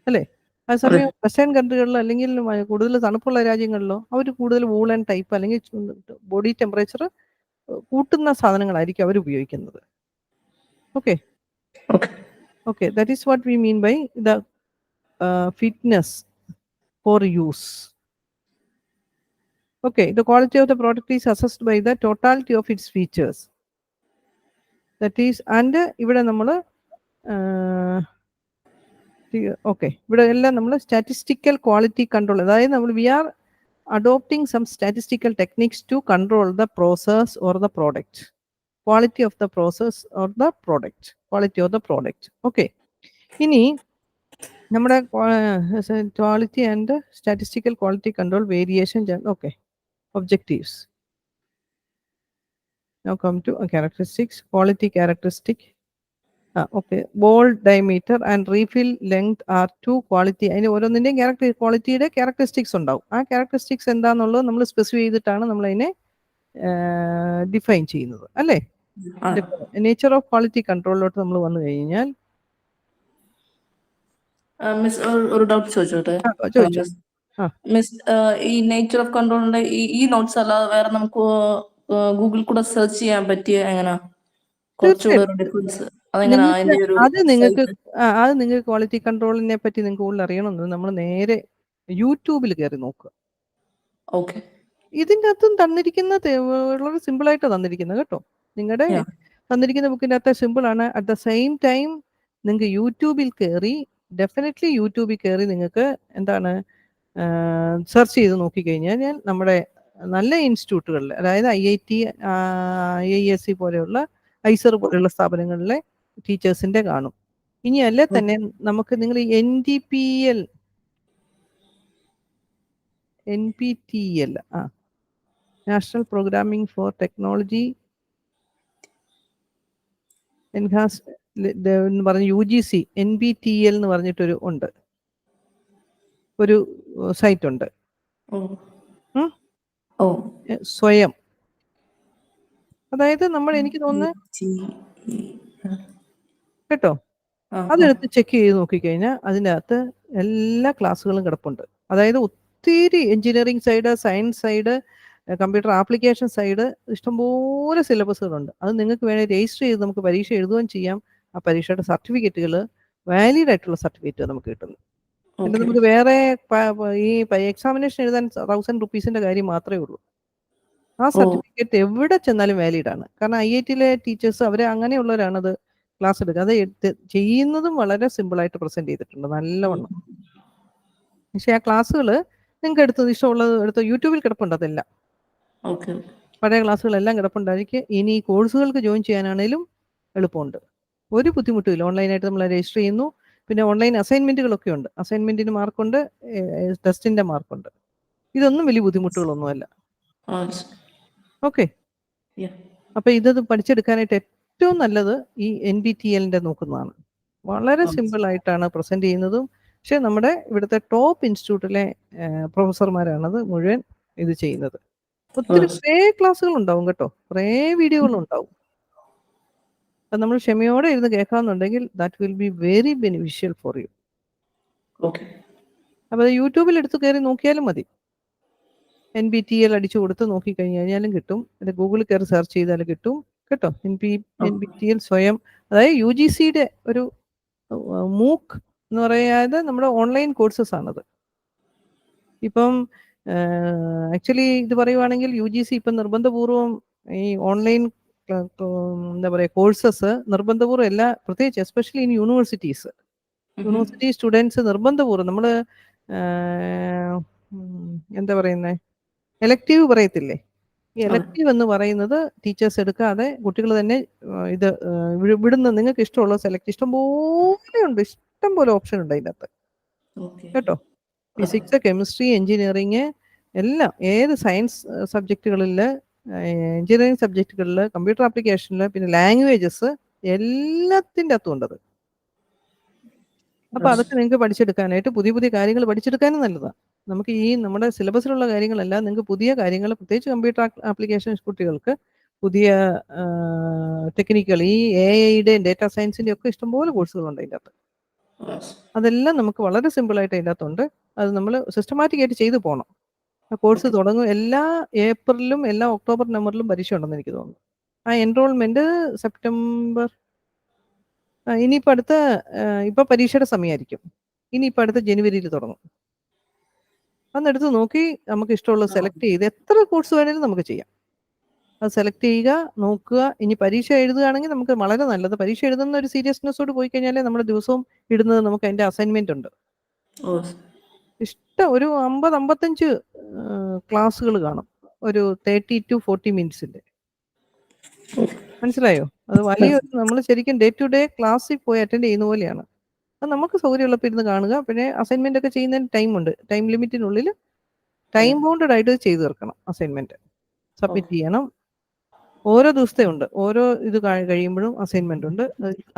അല്ലേ? അതേസമയം വെസ്റ്റേൺ കൺട്രികളിലോ അല്ലെങ്കിൽ കൂടുതൽ തണുപ്പുള്ള രാജ്യങ്ങളിലോ അവർ കൂടുതൽ വൂളൻ ടൈപ്പ് അല്ലെങ്കിൽ ബോഡി ടെമ്പറേച്ചർ കൂട്ടുന്ന സാധനങ്ങളായിരിക്കും അവർ ഉപയോഗിക്കുന്നത്. Okay okay, that is what we mean by the fitness for use. Okay, the quality of the product is assessed by the totality of its features. That is, and ഇവിടെ നമ്മൾ okay, ഇവിടെ എല്ലാം നമ്മൾ statistical quality control, അതായത് നമ്മൾ we are adopting some statistical techniques to control the process or the product, quality of the process or the product, quality of the product. Okay, ഇനി നമ്മുടെ quality and statistical quality control variation. Okay, objectives. Now come to characteristics. Quality characteristic. Okay, ball diameter and refill length are two quality. അതിന് ഓരോന്നിൻ്റെയും ക്വാളിറ്റിയുടെ characteristics ഉണ്ടാവും. ആ characteristics എന്താണെന്നുള്ളത് നമ്മൾ specify ചെയ്തിട്ടാണ് നമ്മൾ അതിനെ ഡിഫൈൻ ചെയ്യുന്നത് അല്ലേ? നേച്ചർ ഓഫ് ക്വാളിറ്റി കൺട്രോളിലോട്ട് നമ്മൾ വന്നു കഴിഞ്ഞാൽ മിസ് ഒരു ഡൗട്ട് ചോദിച്ചോട്ടെ? മിസ്, ഈ നേച്ചർ ഓഫ് കൺട്രോളിന്റെ ഈ നോട്ട്സ് അല്ലാതെ വേറെ നമുക്ക് ഗൂഗിൾ കൂടെ സെർച്ച് ചെയ്യാൻ പറ്റിയ എങ്ങനാ? അത് നിങ്ങൾക്ക് ക്വാളിറ്റി കൺട്രോളിനെ പറ്റി നിങ്ങൾക്ക് കൂടുതൽ അറിയണമെന്ന് നമ്മൾ നേരെ യൂട്യൂബിൽ കയറി നോക്കുക. ഓക്കെ, ഇതിൻ്റെ അകത്തും തന്നിരിക്കുന്ന വളരെ സിമ്പിളായിട്ട് തന്നിരിക്കുന്നത് കേട്ടോ. നിങ്ങളുടെ തന്നിരിക്കുന്ന ബുക്കിൻ്റെ അകത്ത് സിമ്പിളാണ്. അറ്റ് ദ സെയിം ടൈം നിങ്ങൾക്ക് യൂട്യൂബിൽ കയറി, ഡെഫിനറ്റ്ലി യൂട്യൂബിൽ കയറി നിങ്ങൾക്ക് എന്താണ് സെർച്ച് ചെയ്ത് നോക്കിക്കഴിഞ്ഞാൽ നമ്മുടെ നല്ല ഇൻസ്റ്റിറ്റ്യൂട്ടുകളിൽ, അതായത് IIT, IISc പോലെയുള്ള ഐസർ പോലെയുള്ള സ്ഥാപനങ്ങളിലെ ടീച്ചേഴ്സിൻ്റെ കാണും. ഇനി അല്ലേ തന്നെ നമുക്ക് നിങ്ങൾ NPTEL national programming four technology enhance എന്ന് പറഞ്ഞ UGC NPTEL എന്ന് പറഞ്ഞിട്ടൊരു ഉണ്ട്, ഒരു സൈറ്റ് ഉണ്ട്. സ്വയം, അതായത് നമ്മൾ എനിക്ക് തോന്നുന്നു കേട്ടോ, അതെടുത്ത് ചെക്ക് ചെയ്ത് നോക്കിക്കഴിഞ്ഞാൽ അതിൻ്റെ അകത്ത് എല്ലാ ക്ലാസ്സുകളും കിടപ്പുണ്ട്. അതായത് ഒത്തിരി engineering side, science side, computer application side, ഇഷ്ടംപോലെ സിലബസുകളുണ്ട്. അത് നിങ്ങൾക്ക് വേണേൽ രജിസ്റ്റർ ചെയ്ത് നമുക്ക് പരീക്ഷ എഴുതുകയും ചെയ്യാം. ആ പരീക്ഷയുടെ സർട്ടിഫിക്കറ്റുകൾ, വാലിഡ് ആയിട്ടുള്ള സർട്ടിഫിക്കറ്റ് നമുക്ക് കിട്ടുന്നു. എന്നിട്ട് നമുക്ക് വേറെ ഈ എക്സാമിനേഷൻ എഴുതാൻ 1000 റുപ്പീസിന്റെ കാര്യം മാത്രമേ ഉള്ളൂ. ആ സർട്ടിഫിക്കറ്റ് എവിടെ ചെന്നാലും വാലിഡ് ആണ്. കാരണം IIT-ലെ ടീച്ചേഴ്സ് അവർ അങ്ങനെയുള്ളവരാണ് അത് ക്ലാസ് എടുക്കുക. അത് ചെയ്യുന്നതും വളരെ സിമ്പിളായിട്ട് പ്രസന്റ് ചെയ്തിട്ടുണ്ട് നല്ലവണ്ണം. പക്ഷെ ആ ക്ലാസ്സുകൾ നിങ്ങൾക്ക് എടുത്തത് ഇഷ്ടമുള്ളത് എടുത്ത് യൂട്യൂബിൽ കിടപ്പുണ്ട്. അതെല്ലാം പഴയ ക്ലാസ്സുകളെല്ലാം കിടപ്പുണ്ടായിരിക്കും. ഇനി കോഴ്സുകൾക്ക് ജോയിൻ ചെയ്യാനാണേലും എളുപ്പമുണ്ട്, ഒരു ബുദ്ധിമുട്ടുമില്ല. ഓൺലൈനായിട്ട് നമ്മൾ രജിസ്റ്റർ ചെയ്യുന്നു. പിന്നെ ഓൺലൈൻ അസൈൻമെന്റുകളൊക്കെ ഉണ്ട്. അസൈൻമെന്റിന് മാർക്കുണ്ട്, ടെസ്റ്റിന്റെ മാർക്കുണ്ട്. ഇതൊന്നും വലിയ ബുദ്ധിമുട്ടുകളൊന്നുമല്ല. ഓക്കെ, അപ്പൊ ഇത് പഠിച്ചെടുക്കാനായിട്ട് ഏറ്റവും നല്ലത് ഈ NPTEL-ന്റെ നോക്കുന്നതാണ്. വളരെ സിമ്പിൾ ആയിട്ടാണ് പ്രസന്റ് ചെയ്യുന്നതും. പക്ഷെ നമ്മുടെ ഇവിടുത്തെ ടോപ്പ് ഇൻസ്റ്റിറ്റ്യൂട്ടിലെ പ്രൊഫസർമാരാണത് മുഴുവൻ ഇത് ചെയ്യുന്നത്. ഒത്തിരി കുറേ ക്ലാസ്സുകൾ ഉണ്ടാവും കേട്ടോ, കുറേ വീഡിയോകളും ഉണ്ടാവും. അത് നമ്മൾ ക്ഷമയോടെ ഇരുന്ന് കേൾക്കാമെന്നുണ്ടെങ്കിൽ that will be very beneficial for you. അപ്പോൾ യൂട്യൂബിൽ എടുത്ത് കയറി നോക്കിയാലും മതി. NPTEL അടിച്ചു കൊടുത്ത് നോക്കിക്കഴിഞ്ഞാലും കിട്ടും. അത് ഗൂഗിളിൽ കയറി സെർച്ച് ചെയ്താലും കിട്ടും കേട്ടോ. NPTEL സ്വയം, അതായത് UGC-യുടെ ഒരു MOOC എന്ന് പറയാതെ നമ്മുടെ ഓൺലൈൻ കോഴ്സസ് ആണത്. ഇപ്പം ആക്ച്വലി ഇത് പറയുവാണെങ്കിൽ UGC ഇപ്പം നിർബന്ധപൂർവം ഈ ഓൺലൈൻ എന്താ പറയുക കോഴ്സസ് നിർബന്ധപൂർവ്വം എല്ലാ, പ്രത്യേകിച്ച് എസ്പെഷ്യലി ഇൻ യൂണിവേഴ്സിറ്റി സ്റ്റുഡൻസ് നിർബന്ധപൂർവ്വം നമ്മൾ എന്താ പറയുന്നത്, എലക്റ്റീവ് പറയത്തില്ലേ, ഈ എലക്റ്റീവ് എന്ന് പറയുന്നത് ടീച്ചേഴ്സ് എടുക്കാതെ കുട്ടികൾ തന്നെ ഇത് വിടുന്ന, നിങ്ങൾക്ക് ഇഷ്ടമുള്ള സെലക്ട്, ഇഷ്ടംപോലെ ഉണ്ട്, ഇഷ്ടംപോലെ ഓപ്ഷൻ ഉണ്ട് അതിൻ്റെ അകത്ത് കേട്ടോ. ഫിസിക്സ്, കെമിസ്ട്രി, എഞ്ചിനീയറിങ് എല്ലാം, ഏത് സയൻസ് സബ്ജക്റ്റുകളിൽ, എഞ്ചിനീയറിംഗ് സബ്ജക്റ്റുകളിൽ, കമ്പ്യൂട്ടർ ആപ്ലിക്കേഷനിൽ, പിന്നെ ലാംഗ്വേജസ് എല്ലാത്തിൻ്റെ അകത്തും ഉണ്ടത്. അപ്പൊ അതൊക്കെ നിങ്ങൾക്ക് പഠിച്ചെടുക്കാനായിട്ട്, പുതിയ പുതിയ കാര്യങ്ങൾ പഠിച്ചെടുക്കാനും നല്ലതാണ്. നമുക്ക് ഈ നമ്മുടെ സിലബസിലുള്ള കാര്യങ്ങളല്ല, നിങ്ങൾക്ക് പുതിയ കാര്യങ്ങൾ, പ്രത്യേകിച്ച് കമ്പ്യൂട്ടർ ആപ്ലിക്കേഷൻ കുട്ടികൾക്ക് പുതിയ ടെക്നിക്കൽ, ഈ AI-യുടെയും ഡേറ്റാ സയൻസിൻ്റെയും ഒക്കെ ഇഷ്ടംപോലെ കോഴ്സുകളുണ്ട് അതിൻ്റെ അകത്ത്. അതെല്ലാം നമുക്ക് വളരെ സിമ്പിളായിട്ട് അതിൻ്റെ അകത്തുണ്ട്. അത് നമ്മൾ സിസ്റ്റമാറ്റിക് ആയിട്ട് ചെയ്തു പോകണം. ആ കോഴ്സ് തുടങ്ങും എല്ലാ ഏപ്രിലും എല്ലാ ഒക്ടോബർ നവംബറിലും പരീക്ഷ ഉണ്ടെന്ന് എനിക്ക് തോന്നുന്നു. ആ എൻറോൾമെൻറ്റ് സെപ്റ്റംബർ, ഇനിയിപ്പോൾ അടുത്ത ഇപ്പോൾ പരീക്ഷയുടെ സമയമായിരിക്കും. ഇനിയിപ്പോൾ അടുത്ത ജനുവരിയിൽ തുടങ്ങും. അന്നെടുത്ത് നോക്കി നമുക്ക് ഇഷ്ടമുള്ളത് സെലക്ട് ചെയ്ത് എത്ര കോഴ്സ് വേണേലും നമുക്ക് ചെയ്യാം. അത് സെലക്ട് ചെയ്യുക, നോക്കുക. ഇനി പരീക്ഷ എഴുതുകയാണെങ്കിൽ നമുക്ക് വളരെ നല്ലത്. പരീക്ഷ എഴുതുന്ന ഒരു സീരിയസ്നെസ്സോട് പോയി കഴിഞ്ഞാൽ നമ്മുടെ ദിവസവും ഇടുന്നത് നമുക്ക് അതിൻ്റെ അസൈൻമെൻ്റ് ഉണ്ട്. ഇഷ്ടം ഒരു 50-55 ക്ലാസ്സുകൾ കാണും, ഒരു 30 to 40 മിനിറ്റ്സിൻ്റെ. മനസ്സിലായോ? അത് വലിയൊരു, നമ്മൾ ശരിക്കും ഡേ ടു ഡേ ക്ലാസ്സിൽ പോയി അറ്റൻഡ് ചെയ്യുന്ന പോലെയാണ്. അത് നമുക്ക് സൗകര്യമുള്ളപ്പോൾ ഇരുന്ന് കാണുക. പിന്നെ അസൈൻമെൻ്റ് ഒക്കെ ചെയ്യുന്നതിന് ടൈമുണ്ട്. ടൈം ലിമിറ്റിനുള്ളിൽ ടൈം ബൗണ്ടഡ് ആയിട്ട് ചെയ്തു തീർക്കണം. അസൈൻമെൻറ്റ് സബ്മിറ്റ് ചെയ്യണം. ഓരോ ദിവസത്തെ ഉണ്ട്. ഓരോ ഇത് കഴിയുമ്പോഴും അസൈൻമെൻ്റ് ഉണ്ട്.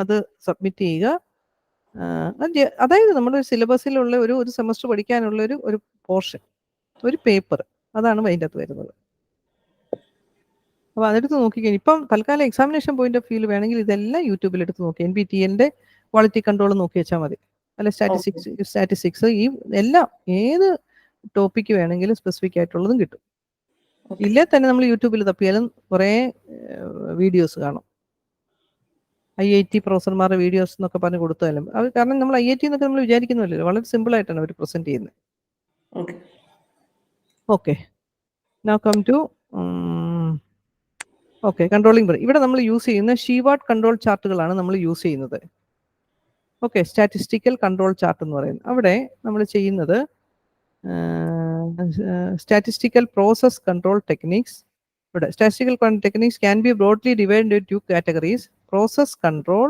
അത് സബ്മിറ്റ് ചെയ്യുക. അതായത് നമ്മുടെ സിലബസിലുള്ള ഒരു സെമസ്റ്റർ പഠിക്കാനുള്ള ഒരു പോർഷൻ, ഒരു പേപ്പർ, അതാണ് അതിൻ്റെ അകത്ത് വരുന്നത്. അപ്പോൾ അതെടുത്ത് നോക്കിക്കഴിഞ്ഞാൽ ഇപ്പം തൽക്കാലം എക്സാമിനേഷൻ പോയിന്റ് ഓഫ് വ്യൂവിൽ വേണമെങ്കിൽ ഇതെല്ലാം യൂട്യൂബിൽ എടുത്ത് നോക്കി NPTEL-ന്റെ ക്വാളിറ്റി കൺട്രോൾ നോക്കി വെച്ചാൽ മതി. അല്ല സ്റ്റാറ്റിസ്റ്റിക്സ് ഈ എല്ലാം ഏത് ടോപ്പിക്ക് വേണമെങ്കിലും സ്പെസിഫിക് ആയിട്ടുള്ളതും കിട്ടും. ഇല്ലേ തന്നെ നമ്മൾ യൂട്യൂബിൽ തപ്പിയാലും കുറേ വീഡിയോസ് കാണും. IIT പ്രൊഫസർമാരുടെ വീഡിയോസ് എന്നൊക്കെ പറഞ്ഞ് കൊടുത്താലും അത്, കാരണം നമ്മൾ IIT എന്നൊക്കെ നമ്മൾ വിചാരിക്കുന്നില്ലല്ലോ, വളരെ സിമ്പിളായിട്ടാണ് അവർ പ്രസൻറ്റ് ചെയ്യുന്നത്. Okay, now come to controlling. ഇവിടെ നമ്മൾ യൂസ് ചെയ്യുന്ന ഷീവാർഡ് കൺട്രോൾ ചാർട്ടുകളാണ് നമ്മൾ യൂസ് ചെയ്യുന്നത്. ഓക്കെ, സ്റ്റാറ്റിസ്റ്റിക്കൽ കൺട്രോൾ ചാർട്ട് എന്ന് പറയുന്നത്. അവിടെ നമ്മൾ ചെയ്യുന്നത് സ്റ്റാറ്റിസ്റ്റിക്കൽ പ്രോസസ് കൺട്രോൾ ടെക്നിക്സ്. ഇവിടെ statistical techniques can be broadly divided in 2 categories: process control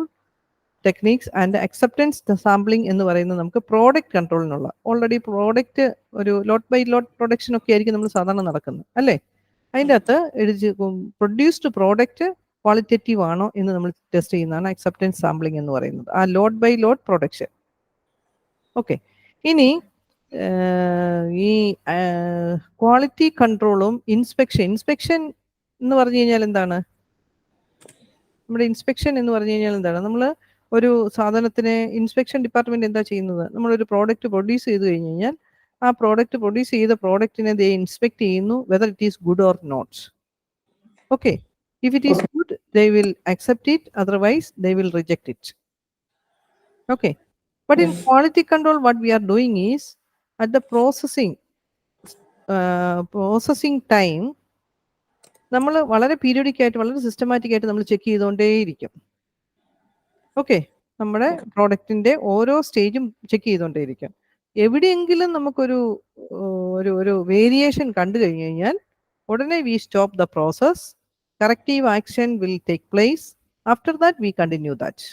techniques and acceptance sampling എന്ന് പറയുന്നത് നമുക്ക് പ്രോഡക്റ്റ് കൺട്രോളിനുള്ള. ഓൾറെഡി പ്രോഡക്റ്റ് ഒരു ലോട്ട് ബൈ ലോട്ട് പ്രൊഡക്ഷൻ ഒക്കെ ആയിരിക്കും നമ്മൾ സാധാരണ നടക്കുന്നത്, അല്ലേ? അതിൻ്റെ അകത്ത് പ്രൊഡ്യൂസ്ഡ് പ്രോഡക്റ്റ് ക്വാളിറ്റേറ്റീവ് ആണോ എന്ന് നമ്മൾ ടെസ്റ്റ് ചെയ്യുന്നതാണ് അക്സെപ്റ്റൻസ് സാമ്പിളിംഗ് എന്ന് പറയുന്നത്, ആ ലോട്ട് ബൈ ലോട്ട് പ്രൊഡക്ഷൻ. ഓക്കെ, ഇനി ഈ ക്വാളിറ്റി കൺട്രോളും ഇൻസ്പെക്ഷൻ എന്ന് പറഞ്ഞു കഴിഞ്ഞാൽ എന്താണ്? നമ്മുടെ ഇൻസ്പെക്ഷൻ എന്ന് പറഞ്ഞു കഴിഞ്ഞാൽ എന്താണ്? നമ്മൾ ഒരു സാധനത്തിന് ഇൻസ്പെക്ഷൻ ഡിപ്പാർട്ട്മെന്റ് എന്താ ചെയ്യുന്നത്? നമ്മളൊരു പ്രോഡക്റ്റ് പ്രൊഡ്യൂസ് ചെയ്ത് കഴിഞ്ഞ് കഴിഞ്ഞാൽ ആ പ്രൊഡ്യൂസ് ചെയ്ത പ്രോഡക്റ്റിനെ ദേ ഇൻസ്പെക്ട് ചെയ്യുന്നു, whether it is good or not. Okay, if it is good they will accept it, otherwise they will reject it. Okay, but in quality control what we are doing is at the processing time നമ്മൾ വളരെ periodic ആയിട്ട്, വളരെ systematic ആയിട്ട് നമ്മൾ check ചെയ്തുകൊണ്ടേയിരിക്കും. Okay, നമ്മുടെ പ്രോഡക്റ്റിന്റെ ഓരോ സ്റ്റേജും check ചെയ്തുകൊണ്ടേയിരിക്കും. എവിടെയെങ്കിലും നമുക്കൊരു ഒരു വേരിയേഷൻ കണ്ടു കഴിഞ്ഞു കഴിഞ്ഞാൽ ഉടനെ we stop the process, corrective action will take place, after that we continue that.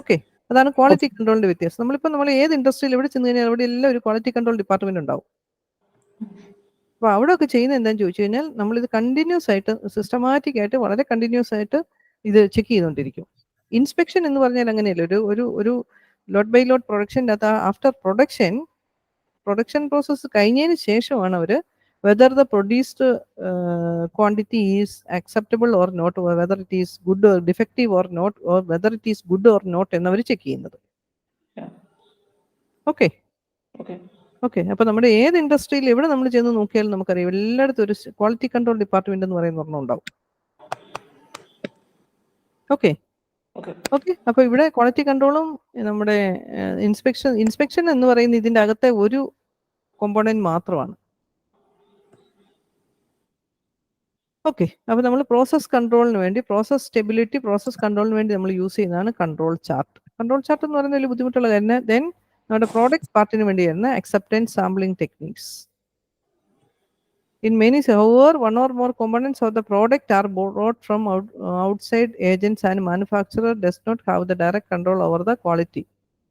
Okay, അതാണ് ക്വാളിറ്റി കൺട്രോളിന്റെ വ്യത്യാസം. നമ്മൾ ഏത് ഇൻഡസ്ട്രിയിൽ എവിടെ ചെന്ന് കഴിഞ്ഞാൽ അവിടെ എല്ലാം ഒരു ക്വാളിറ്റി കൺട്രോൾ ഡിപ്പാർട്ട്മെന്റ് ഉണ്ടാവും. അപ്പോൾ അവിടെ ഒക്കെ ചെയ്യുന്നത് എന്താണെന്ന് ചോദിച്ചു കഴിഞ്ഞാൽ നമ്മളിത് കണ്ടിന്യൂസ് ആയിട്ട്, സിസ്റ്റമാറ്റിക് ആയിട്ട്, വളരെ കണ്ടിന്യൂസ് ആയിട്ട് ഇത് ചെക്ക് ചെയ്തുകൊണ്ടിരിക്കും. ഇൻസ്പെക്ഷൻ എന്ന് പറഞ്ഞാൽ അങ്ങനെയല്ല, ഒരു ലോട്ട് ബൈ ലോട്ട് പ്രൊഡക്ഷൻ്റെ അകത്ത് ആഫ്റ്റർ പ്രൊഡക്ഷൻ പ്രോസസ്സ് കഴിഞ്ഞതിന് ശേഷമാണ് അവർ whether the produced quantity is acceptable or not, or whether it is good or defective or not, or whether it is good or not എന്നവർ ചെക്ക് ചെയ്യുന്നത്. ഓക്കെ, അപ്പോൾ നമ്മുടെ ഏത് ഇൻഡസ്ട്രിയിൽ എവിടെ നമ്മൾ ചെന്ന് നോക്കിയാലും നമുക്കറിയാം എല്ലായിടത്തും ഒരു ക്വാളിറ്റി കൺട്രോൾ ഡിപ്പാർട്ട്മെന്റ് എന്ന് പറയുന്ന ഒരെണ്ണം ഉണ്ടാവും. ഓക്കെ, അപ്പോൾ ഇവിടെ ക്വാളിറ്റി കൺട്രോളും നമ്മുടെ ഇൻസ്പെക്ഷൻ എന്ന് പറയുന്ന ഇതിൻ്റെ അകത്തെ ഒരു കോമ്പോണന്റ് മാത്രമാണ്. ഓക്കെ, അപ്പോൾ നമ്മൾ പ്രോസസ് കൺട്രോളിന് വേണ്ടി, പ്രോസസ് സ്റ്റെബിലിറ്റി, പ്രോസസ് കൺട്രോളിന് വേണ്ടി നമ്മൾ യൂസ് ചെയ്യുന്നതാണ് കൺട്രോൾ ചാർട്ട്. കൺട്രോൾ ചാർട്ട് എന്ന് പറയുന്ന വലിയ ബുദ്ധിമുട്ടുള്ള കാര്യം. ദെൻ നമ്മുടെ പ്രോഡക്റ്റ് പാർട്ടിന് വേണ്ടി വരുന്ന acceptance sampling techniques. In many, however, one or more components of the product are bought from outside agents and manufacturer does not have the direct control over the quality.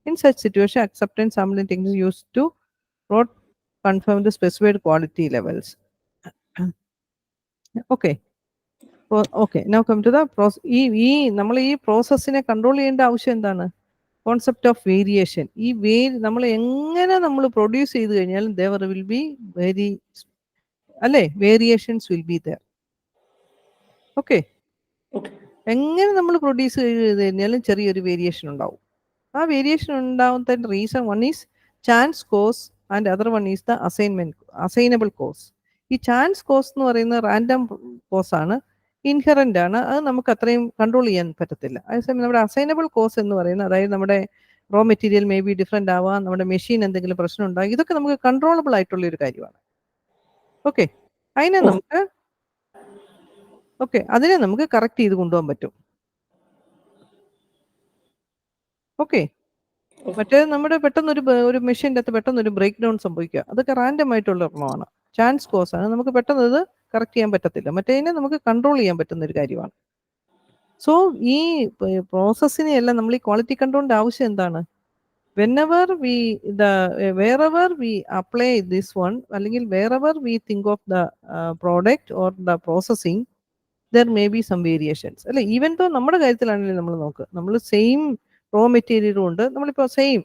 In such situation, acceptance sampling techniques used to confirm the specified quality levels. Okay, now come to the process. നമ്മൾ ഈ പ്രോസസ്സിനെ control ചെയ്യേണ്ട ആവശ്യം എന്താണ്? Concept of variation. ഈ നമ്മൾ എങ്ങനെ നമ്മൾ produce ചെയ്ത് കഴിഞ്ഞാലും there will be അല്ലേ, variations will be there. Okay, എങ്ങനെ നമ്മൾ പ്രൊഡ്യൂസ് ചെയ്ത് കഴിഞ്ഞാലും ചെറിയൊരു വേരിയേഷൻ ഉണ്ടാവും. ആ വേരിയേഷൻ ഉണ്ടാവുന്ന reason one is chance cause and other one is the assignable cause. ഈ ചാൻസ് കോസ് എന്ന് പറയുന്നത് റാൻഡം കോസ് ആണ്, ഇൻഹെറന്റ് ആണ്, അത് നമുക്ക് അത്രയും കൺട്രോൾ ചെയ്യാൻ പറ്റത്തില്ല. അതേസമയം നമ്മുടെ അസൈനബിൾ കോസ് എന്ന് പറയുന്നത്, അതായത് നമ്മുടെ raw material may be different ആവാം, നമ്മുടെ മെഷീൻ എന്തെങ്കിലും പ്രശ്നം ഉണ്ടാകും, ഇതൊക്കെ നമുക്ക് കൺട്രോളബിൾ ആയിട്ടുള്ള ഒരു കാര്യമാണ്. ഓക്കെ, അതിനെ നമുക്ക് കറക്റ്റ് ചെയ്ത് കൊണ്ടുപോകാൻ പറ്റും. ഓക്കെ, മറ്റേത് നമ്മുടെ പെട്ടെന്ന് ഒരു മെഷീൻ്റെ അകത്ത് പെട്ടെന്ന് ഒരു ബ്രേക്ക് ഡൗൺ സംഭവിക്കുക, അതൊക്കെ റാൻഡം ആയിട്ടുള്ള ഒരെണ്ണമാണ്, ചാൻസ് കോസ് ആണ്, നമുക്ക് പെട്ടെന്ന് ഇത് കറക്റ്റ് ചെയ്യാൻ പറ്റത്തില്ല. മറ്റേതിനെ നമുക്ക് കൺട്രോൾ ചെയ്യാൻ പറ്റുന്ന ഒരു കാര്യമാണ്. സോ ഈ പ്രോസസ്സിനെ എല്ലാം നമ്മൾ ഈ ക്വാളിറ്റി കൺട്രോളിന്റെ ആവശ്യം എന്താണ്? wherever we apply this one, അല്ലെങ്കിൽ wherever we think of the product or the processing, there may be some variations. അല്ലെ, ഈവൻ തോ നമ്മുടെ കാര്യത്തിലാണെങ്കിലും നമ്മൾ നോക്ക്, നമ്മൾ സെയിം റോ മെറ്റീരിയലും ഉണ്ട്, നമ്മളിപ്പോൾ സെയിം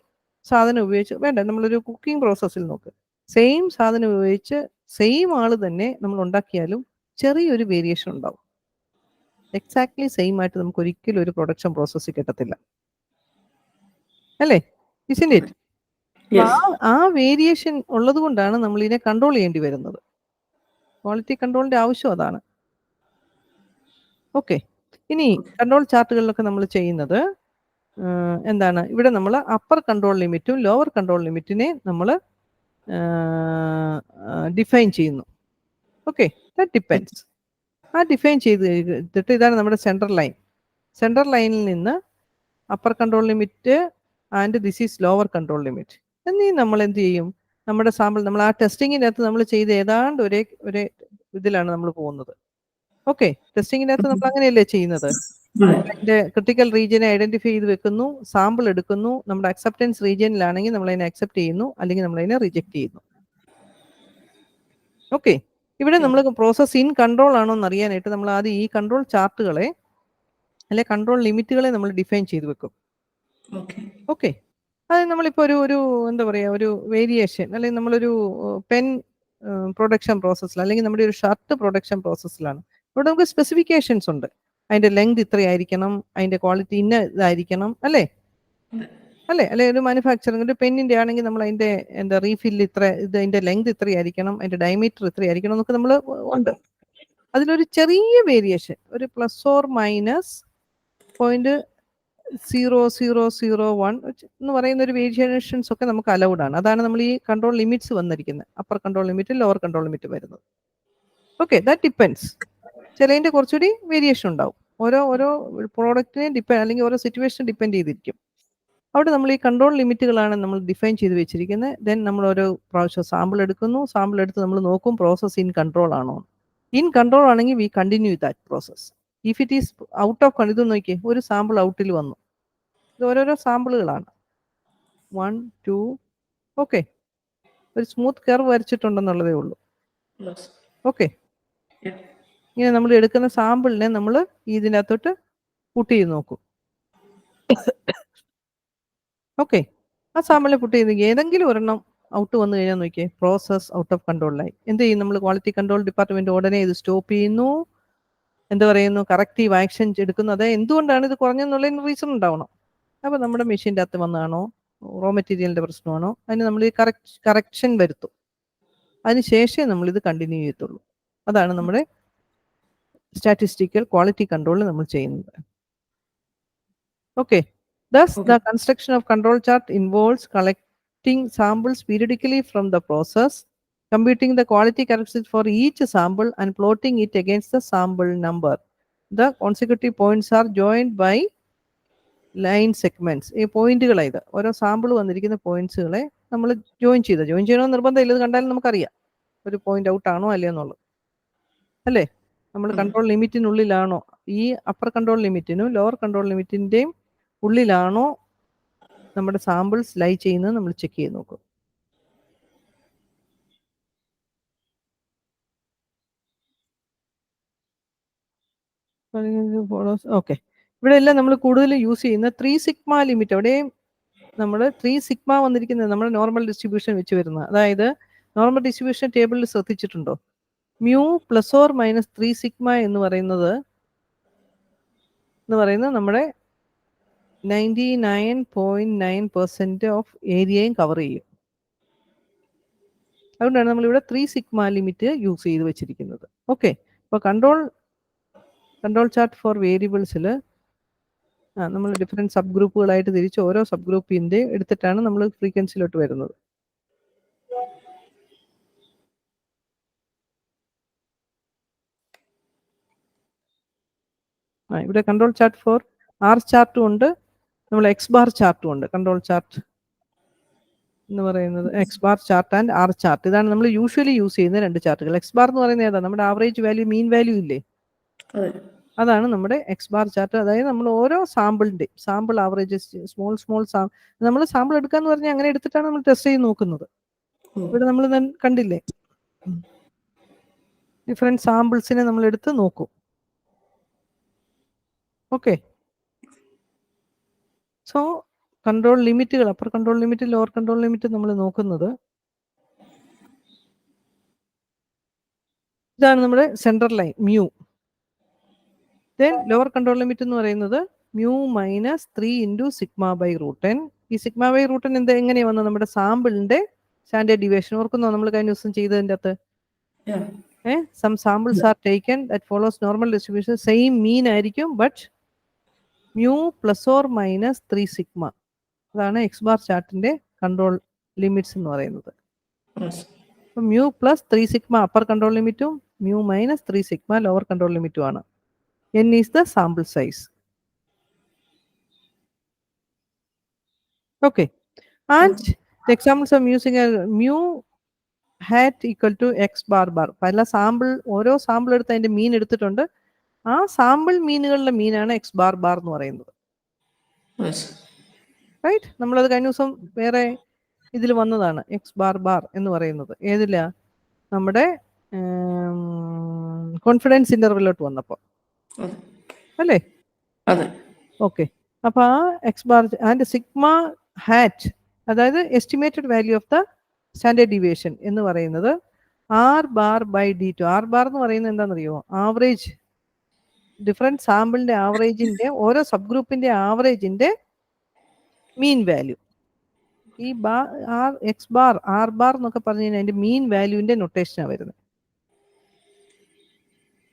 സാധനം ഉപയോഗിച്ച് വേണ്ട, നമ്മളൊരു കുക്കിംഗ് പ്രോസസ്സിൽ നോക്ക്, സെയിം സാധനം ഉപയോഗിച്ച് സെയിം ആൾ തന്നെ നമ്മൾ ഉണ്ടാക്കിയാലും ചെറിയൊരു വേരിയേഷൻ ഉണ്ടാവും. എക്സാക്ട്ലി സെയിം ആയിട്ട് നമുക്ക് ഒരിക്കലും ഒരു പ്രൊഡക്ഷൻ പ്രോസസ്സിൽ കിട്ടത്തില്ല, അല്ലേ? Isn't it? ആ വേരിയേഷൻ ഉള്ളത് കൊണ്ടാണ് നമ്മൾ ഇതിനെ കൺട്രോൾ ചെയ്യേണ്ടി വരുന്നത്. ക്വാളിറ്റി കൺട്രോളിന്റെ ആവശ്യം അതാണ്. ഓക്കെ, ഇനി കൺട്രോൾ ചാർട്ടുകളിലൊക്കെ നമ്മൾ ചെയ്യുന്നത് എന്താണ്? ഇവിടെ നമ്മൾ അപ്പർ കൺട്രോൾ ലിമിറ്റും ലോവർ കൺട്രോൾ ലിമിറ്റിനെ നമ്മൾ ഡിഫൈൻ ചെയ്യുന്നു. Okay, that depends. ആ ഡിഫൈൻ ചെയ്തിട്ട് ഇതാണ് നമ്മുടെ സെൻട്രൽ ലൈൻ. സെൻട്രൽ ലൈനിൽ നിന്ന് upper control limit and this is lower control limit എന്നീ നമ്മൾ എന്ത് ചെയ്യും? നമ്മുടെ സാമ്പിൾ നമ്മൾ ആ ടെസ്റ്റിങ്ങിനകത്ത് നമ്മൾ ചെയ്ത് ഏതാണ്ട് ഒരേ ഇതിലാണ് നമ്മൾ പോകുന്നത്. ഓക്കെ, ടെസ്റ്റിങ്ങിനകത്ത് നമ്മൾ അങ്ങനെയല്ലേ ചെയ്യുന്നത്? അതിന്റെ ക്രിട്ടിക്കൽ റീജിയനെ ഐഡന്റിഫൈ ചെയ്ത് വെക്കുന്നു, സാമ്പിൾ എടുക്കുന്നു, നമ്മുടെ അക്സെപ്റ്റൻസ് റീജിയനിലാണെങ്കിൽ നമ്മൾ അതിനെ അക്സെപ്റ്റ് ചെയ്യുന്നു, അല്ലെങ്കിൽ നമ്മൾ അതിനെ റിജക്ട് ചെയ്യുന്നു. ഓക്കെ, ഇവിടെ നമ്മൾ പ്രോസസ് ഇൻ കൺട്രോൾ ആണോ എന്ന് അറിയാനായിട്ട് നമ്മൾ ആദ്യം ഈ കൺട്രോൾ ചാർട്ടുകളെ അല്ലെ കൺട്രോൾ ലിമിറ്റുകളെ നമ്മൾ ഡിഫൈൻ ചെയ്ത് വെക്കും. ഓക്കെ, അത് നമ്മളിപ്പോൾ ഒരു എന്താ പറയുക, ഒരു വേരിയേഷൻ, അല്ലെങ്കിൽ നമ്മളൊരു പെൻ പ്രൊഡക്ഷൻ പ്രോസസ്സിൽ, അല്ലെങ്കിൽ നമ്മുടെ ഒരു ഷർട്ട് പ്രൊഡക്ഷൻ പ്രോസസ്സിലാണ്. ഇവിടെ നമുക്ക് സ്പെസിഫിക്കേഷൻസ് ഉണ്ട്, അതിന്റെ ലെങ്ത് ഇത്രയായിരിക്കണം, അതിന്റെ ക്വാളിറ്റി ഇന്ന ഇതായിരിക്കണം, അല്ലേ? അല്ലെ ഒരു മാനുഫാക്ചറിങ്, ഒരു പെന്നിന്റെ ആണെങ്കിൽ നമ്മൾ അതിന്റെ എന്താ റീഫില്ല് ഇത്ര, അതിന്റെ ലെങ്ത് ഇത്രയായിരിക്കണം, അതിന്റെ ഡയമീറ്റർ ഇത്രയായിരിക്കണം എന്നൊക്കെ നമ്മൾ ഉണ്ട്. അതിലൊരു ചെറിയ വേരിയേഷൻ, ഒരു പ്ലസ് ഓർ മൈനസ് 0.0001 എന്ന് പറയുന്ന ഒരു വേരിയേഷൻസ് ഒക്കെ നമുക്ക് അലൗഡ് ആണ്. അതാണ് നമ്മൾ ഈ കൺട്രോൾ ലിമിറ്റ്സ് വന്നിരിക്കുന്നത്, upper control limit, lower control limit വരുന്നത്. Okay, that depends. ചിലതിന്റെ കുറച്ചുകൂടി വേരിയേഷൻ ഉണ്ടാവും, ഓരോ പ്രോഡക്റ്റിനെ അല്ലെങ്കിൽ ഓരോ സിറ്റുവേഷൻ ഡിപ്പെൻഡ് ചെയ്തിരിക്കും. അവിടെ നമ്മൾ ഈ കൺട്രോൾ ലിമിറ്റുകളാണ് നമ്മൾ ഡിഫൈൻ ചെയ്ത് വെച്ചിരിക്കുന്നത്. ദെൻ നമ്മൾ ഓരോ പ്രാവശ്യം സാമ്പിൾ എടുക്കുന്നു, സാമ്പിൾ എടുത്ത് നമ്മൾ നോക്കും പ്രോസസ് ഇൻ കൺട്രോൾ ആണോ. ഇൻ കൺട്രോൾ ആണെങ്കിൽ V continue that process. If it is out of control, ഇത് നോക്കിയേ, ഒരു സാമ്പിൾ ഔട്ടിൽ വന്നു, ഇത് ഓരോരോ സാമ്പിളുകളാണ്, 1 2. ഓക്കെ, ഒരു സ്മൂത്ത് കർവ് വരച്ചിട്ടുണ്ടെന്നുള്ളതേ ഉള്ളൂ. ഓക്കെ, ഇങ്ങനെ നമ്മൾ എടുക്കുന്ന സാമ്പിളിനെ നമ്മൾ ഇതിനകത്തോട്ട് പുട്ട് ചെയ്ത് നോക്കും. ഓക്കെ, ആ സാമ്പിളിനെ പുട്ട് ചെയ്ത് ഏതെങ്കിലും ഒരെണ്ണം ഔട്ട് വന്നു കഴിഞ്ഞാൽ നോക്കിയേ, പ്രോസസ് ഔട്ട് ഓഫ് കൺട്രോളിലായി. എന്ത് ചെയ്യും? നമ്മൾ ക്വാളിറ്റി കൺട്രോൾ ഡിപ്പാർട്ട്മെന്റ് ഉടനെ ഇത് സ്റ്റോപ്പ് ചെയ്യുന്നു, എന്താ പറയുന്നു, കറക്റ്റീവ് ആക്ഷൻ എടുക്കുന്നു. അതായത് എന്തുകൊണ്ടാണ് ഇത് കുറഞ്ഞെന്നുള്ളതിന് റീസൺ ഉണ്ടാവണം. അപ്പോൾ നമ്മുടെ മെഷീൻ്റെ അകത്ത് വന്നാണോ, റോ മെറ്റീരിയലിന്റെ പ്രശ്നമാണോ, അതിന് നമ്മൾ ഈ കറക്ഷൻ വരുത്തും. അതിനുശേഷമേ നമ്മളിത് കണ്ടിന്യൂ ചെയ്യത്തുള്ളൂ. അതാണ് നമ്മുടെ സ്റ്റാറ്റിസ്റ്റിക്കൽ ക്വാളിറ്റി കൺട്രോൾ നമ്മൾ ചെയ്യുന്നത്. Okay, thus the construction of control chart involves collecting samples periodically from the process, computing the quality characteristics for each sample and plotting it against the sample number. The consecutive points are joined by line segments. ഈ പോയിന്റുകളെ, ഇത് ഓരോ sample വന്നിരിക്കുന്ന പോയിന്റ്സുകളെ നമ്മൾ join ചെയ്യണമെന്ന് നിർബന്ധമില്ല, ഇത് കണ്ടാലും നമുക്കറിയാം ഒരു പോയിന്റ് ഔട്ട് ആണോ അല്ലയോ എന്നുള്ളത്, അല്ലേ? നമ്മൾ കൺട്രോൾ ലിമിറ്റിനുള്ളിലാണോ, ഈ അപ്പർ കൺട്രോൾ ലിമിറ്റിനും ലോവർ കൺട്രോൾ ലിമിറ്റിന്റെയും ഉള്ളിലാണോ നമ്മുടെ സാമ്പിൾസ് ലൈ ചെയ്യുന്നത് നമ്മൾ ചെക്ക് ചെയ്ത് നോക്കും. ഓക്കെ, ഇവിടെ എല്ലാം നമ്മൾ കൂടുതൽ യൂസ് ചെയ്യുന്ന 3 സിഗ്മ ലിമിറ്റ്. അവിടെയും നമ്മൾ 3 സിഗ്മ വന്നിരിക്കുന്നത് നമ്മുടെ നോർമൽ ഡിസ്ട്രിബ്യൂഷൻ വെച്ച് വരുന്നത്. അതായത് നോർമൽ ഡിസ്ട്രിബ്യൂഷൻ ടേബിളിൽ ശ്രദ്ധിച്ചിട്ടുണ്ടോ? Mu plus or minus 3 sigma എന്ന് പറയുന്നത് നമ്മുടെ 99.9% ഓഫ് ഏരിയയും കവർ ചെയ്യും. അതുകൊണ്ടാണ് നമ്മളിവിടെ 3 സിഗ്മ ലിമിറ്റ് യൂസ് ചെയ്ത് വെച്ചിരിക്കുന്നത്. ഓക്കെ, അപ്പോൾ കൺട്രോൾ ചാർട്ട് ഫോർ വേരിയബിൾസിൽ നമ്മൾ ഡിഫറെൻറ്റ് സബ് ഗ്രൂപ്പുകളായിട്ട് തിരിച്ച് ഓരോ സബ് ഗ്രൂപ്പിൻ്റെ എടുത്തിട്ടാണ് നമ്മൾ ഫ്രീക്വൻസിയിലോട്ട് വരുന്നത്. ഇവിടെ കൺട്രോൾ ചാർട്ട് ഫോർ ആർ ചാർട്ടും ഉണ്ട്, നമ്മൾ എക്സ് ബാർ ചാർട്ടും ഉണ്ട്. കൺട്രോൾ ചാർട്ട് എന്ന് പറയുന്നത് x bar chart and R chart. ഇതാണ് നമ്മൾ യൂഷ്വലി യൂസ് ചെയ്യുന്ന രണ്ട് ചാർട്ടുകൾ. എക്സ് ബാർ എന്ന് പറയുന്നത് ഏതാണ്? നമ്മുടെ ആവറേജ് വാല്യൂ, മീൻ വാല്യൂ ഇല്ലേ, അതാണ് നമ്മുടെ എക്സ് ബാർ ചാർട്ട്. അതായത് നമ്മൾ ഓരോ സാമ്പിൾ ആവറേജസ് സ്മോൾ നമ്മൾ സാമ്പിൾ എടുക്കാന്ന് പറഞ്ഞാൽ അങ്ങനെ എടുത്തിട്ടാണ് നമ്മൾ ടെസ്റ്റ് ചെയ്ത് നോക്കുന്നത്. ഇവിടെ നമ്മൾ കണ്ടില്ലേ, ഡിഫറെന്റ് സാമ്പിൾസിനെ നമ്മൾ എടുത്ത് നോക്കും. ഓക്കെ, സോ കൺട്രോൾ ലിമിറ്റുകൾ, upper control limit, lower control limit നമ്മൾ നോക്കുന്നത് ഇതാണ് നമ്മുടെ central line mu. Then lower control limit എന്ന് പറയുന്നത് mu minus 3 into sigma by root n. ഈ സിഗ്മ ബൈ റൂട്ട് എൻ എങ്ങനെയാണ് വന്നത്? നമ്മുടെ സാമ്പിളിന്റെ സ്റ്റാൻഡേർഡ് ഡീവിയേഷൻ ഓർക്കുന്നോ നമ്മൾ കഴിഞ്ഞ ദിവസം ചെയ്തതിൻ്റെ അകത്ത്? Some samples are taken that follows normal distribution, same mean ആയിരിക്കും, but mu plus or minus 3 sigma. അതാണ് എക്സ് ബാർ ചാർട്ടിന്റെ കൺട്രോൾ ലിമിറ്റ്സ് എന്ന് പറയുന്നത്. Mu plus 3 sigma upper control ലിമിറ്റും mu minus 3 sigma lower control ലിമിറ്റും ആണ്. N is the sample size. Okay, and the examples I'm using are mu hat equal to x bar. പല sample, ഓരോ sample എടുത്ത് അതിന്റെ മീൻ എടുത്തിട്ടുണ്ട്. ആ സാമ്പിൾ മീനുകളുടെ മീനാണ് എക്സ് ബാർ എന്ന് പറയുന്നത്. റൈറ്റ്, നമ്മളത് കഴിഞ്ഞ ദിവസം വേറെ ഇതിൽ വന്നതാണ് എക്സ് ബാർ എന്ന് പറയുന്നത്. ഏതില്ല? നമ്മുടെ കോൺഫിഡൻസ് ഇന്റർവെല്ലോട്ട് വന്നപ്പോൾ അല്ലേ? ഓക്കെ, അപ്പൊ ആ x bar and sigma hat, അതായത് estimated value of the standard deviation എന്ന് പറയുന്നത് R bar by D2. R bar എന്ന് പറയുന്നത് എന്താണെന്നറിയോ? ആവറേജ്, ഡിഫറെന്റ് സാമ്പിളിന്റെ ആവറേജിന്റെ, ഓരോ സബ് ഗ്രൂപ്പിന്റെ ആവറേജിന്റെ മീൻ വാല്യൂ. ഈ എക്സ് ബാർ ആർ ബാർ എന്നൊക്കെ പറഞ്ഞു കഴിഞ്ഞാൽ അതിന്റെ മീൻ വാല്യൂവിന്റെ നൊട്ടേഷനാണ് വരുന്നത്.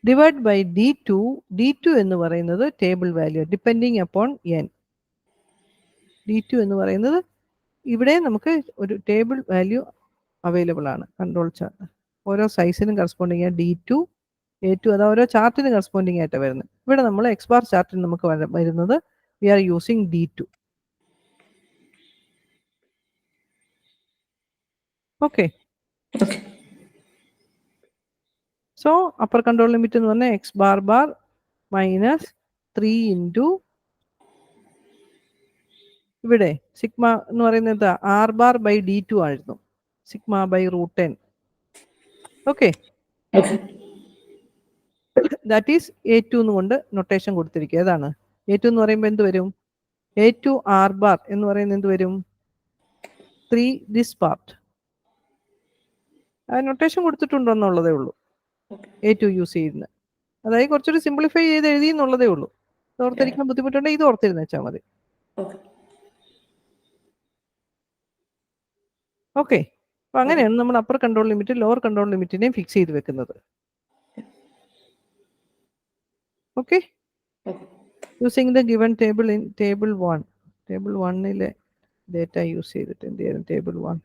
ഡിവൈഡ് ബൈ D2 എന്ന് പറയുന്നത് table value depending upon n. D2 എന്ന് പറയുന്നത് ഇവിടെ നമുക്ക് ഒരു ടേബിൾ വാല്യൂ അവൈലബിൾ ആണ്. കൺട്രോൾ ചാർട്ട് ഓരോ സൈസിനും കറസ്പോണ്ടിങ് ആയ D2 A2, അത് ഓരോ ചാർട്ടിന് കറസ്പോണ്ടിങ് ആയിട്ട് വരുന്നത്. ഇവിടെ നമ്മൾ എക്സ് ബാർ ചാർട്ടിന് നമുക്ക് വരുന്നത് we are using D2. Okay, so upper control limit എന്ന് പറഞ്ഞാൽ എക്സ് ബാർ മൈനസ് 3 ഇൻറ്റു ഇവിടെ സിഗ്മ എന്ന് പറയുന്നത് ആർ ബാർ ബൈ D2 ആയിരുന്നു, sigma by root n. Okay, that is A2 എന്നുകൊണ്ട് നൊട്ടേഷൻ കൊടുത്തിരിക്കുക. ഏതാണ് A2 എന്ന് പറയുമ്പോൾ എന്ത് വരും? A2 ആർ ബാർ എന്ന് പറയുന്നത് എന്ത് വരും? 3 ദിസ് പാർട്ട്. ആ നൊട്ടേഷൻ കൊടുത്തിട്ടുണ്ടോ എന്നുള്ളതേ ഉള്ളൂ A2 യൂസ് ചെയ്യുന്നത്. അതായത് കുറച്ചുകൂടി സിംപ്ലിഫൈ ചെയ്ത് എഴുതി എന്നുള്ളതേ ഉള്ളൂ. ഇത് ഓർത്തിരിക്കാൻ ബുദ്ധിമുട്ടുണ്ടെങ്കിൽ ഇത് ഓർത്തിരുന്ന് വെച്ചാൽ മതി. ഓക്കെ, അപ്പൊ അങ്ങനെയാണ് നമ്മൾ upper control limit lower control ലിമിറ്റിനെയും ഫിക്സ് ചെയ്ത് വെക്കുന്നത്. Okay, using the given table in table 1. Table 1-ലെ ഡേറ്റ യൂസ് ചെയ്തിട്ട് എന്ത് ചെയ്യാനും ടേബിൾ 1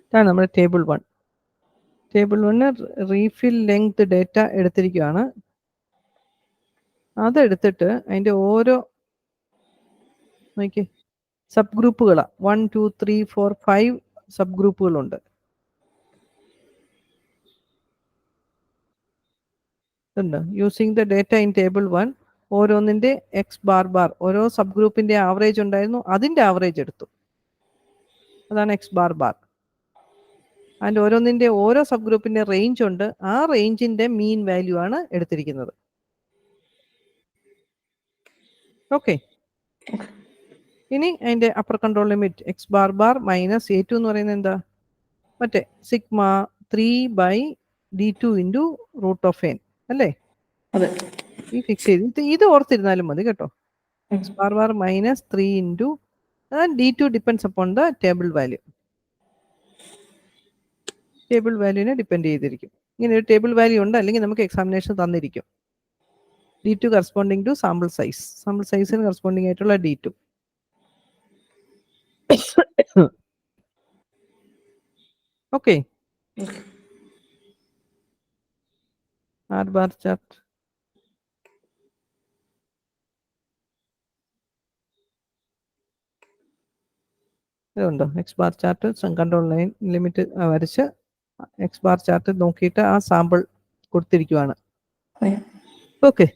ഇതാണ് നമ്മുടെ table 1. Table 1 refill length data എടുത്തിരിക്കുകയാണ്. അതെടുത്തിട്ട് അതിൻ്റെ ഓരോ നോക്കി സബ് ഗ്രൂപ്പുകളാണ്. 1 2 3 4 5 സബ് ഗ്രൂപ്പുകളുണ്ട്. Using the data in table 1, ഓരോന്നിന്റെ എക്സ് ബാർ ഓരോ സബ് ഗ്രൂപ്പിന്റെ ആവറേജ് ഉണ്ടായിരുന്നു, അതിന്റെ ആവറേജ് എടുത്തു. അതാണ് എക്സ് ബാർ. ആൻഡ് ഓരോന്നിന്റെ ഓരോ സബ് ഗ്രൂപ്പിന്റെ റേഞ്ച് ഉണ്ട്, ആ റേഞ്ചിന്റെ മീൻ വാല്യൂ ആണ് എടുത്തിരിക്കുന്നത്. ഓക്കെ, ഇനി അതിൻ്റെ upper control limit X bar bar minus A2 എന്ന് പറയുന്നത് എന്താ? മറ്റേ സിഗ്മ 3/D2 ഇൻറ്റു √n അല്ലേ? ഈ ഫിക്സ് ചെയ്ത് ഇത് ഓർത്തിരുന്നാലും മതി കേട്ടോ. X bar bar minus 3 into D2 depends upon the table value. Table വാല്യൂവിനെ ഡിപ്പെൻഡ് ചെയ്തിരിക്കും. ഇങ്ങനെ ഒരു ടേബിൾ വാല്യൂ ഉണ്ട്, അല്ലെങ്കിൽ നമുക്ക് എക്സാമിനേഷൻ തന്നിരിക്കും. D2 corresponding to sample size, sample സൈസിന് കറസ്പോണ്ടിങ് ആയിട്ടുള്ള D2. Okay, R bar chart. ഇതുണ്ടോ? X bar chart control line limit വരച്ച് എക്സ് ബാർ ചാർട്ട് നോക്കിയിട്ട് ആ സാമ്പിൾ കൊടുത്തിരിക്കുവാണ്. ഓക്കെ,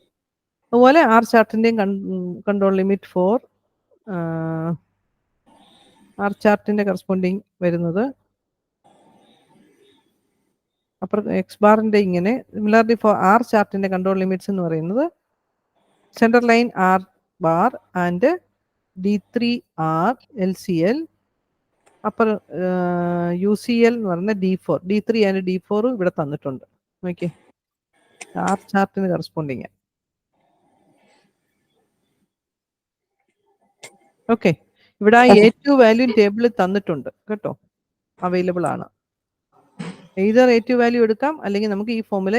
അതുപോലെ ആർ ചാർട്ടിൻ്റെയും കൺട്രോൾ ലിമിറ്റ് ഫോർ ആർ ചാർട്ടിൻ്റെ കറസ്പോണ്ടിങ് വരുന്നത് അപ്പർ എക്സ് ബാറിൻ്റെ ഇങ്ങനെ. സിമിലർലി ഫോർ ആർ ചാർട്ടിൻ്റെ കൺട്രോൾ ലിമിറ്റ്സ് എന്ന് പറയുന്നത് central line R bar and D3 R LCL, upper UCL എന്ന് പറയുന്ന D3 ആൻഡ് D4 ഇവിടെ തന്നിട്ടുണ്ട്. നോക്കിയേ, ആർ ചാർട്ടിന് കറസ്പോണ്ടിങ്. ഓക്കെ, ഇവിടെ A2 വാല്യൂ ടേബിളിൽ തന്നിട്ടുണ്ട് കേട്ടോ, അവൈലബിൾ ആണ്. either A2 വാല്യൂ എടുക്കാം, അല്ലെങ്കിൽ നമുക്ക് ഈ ഫോമുല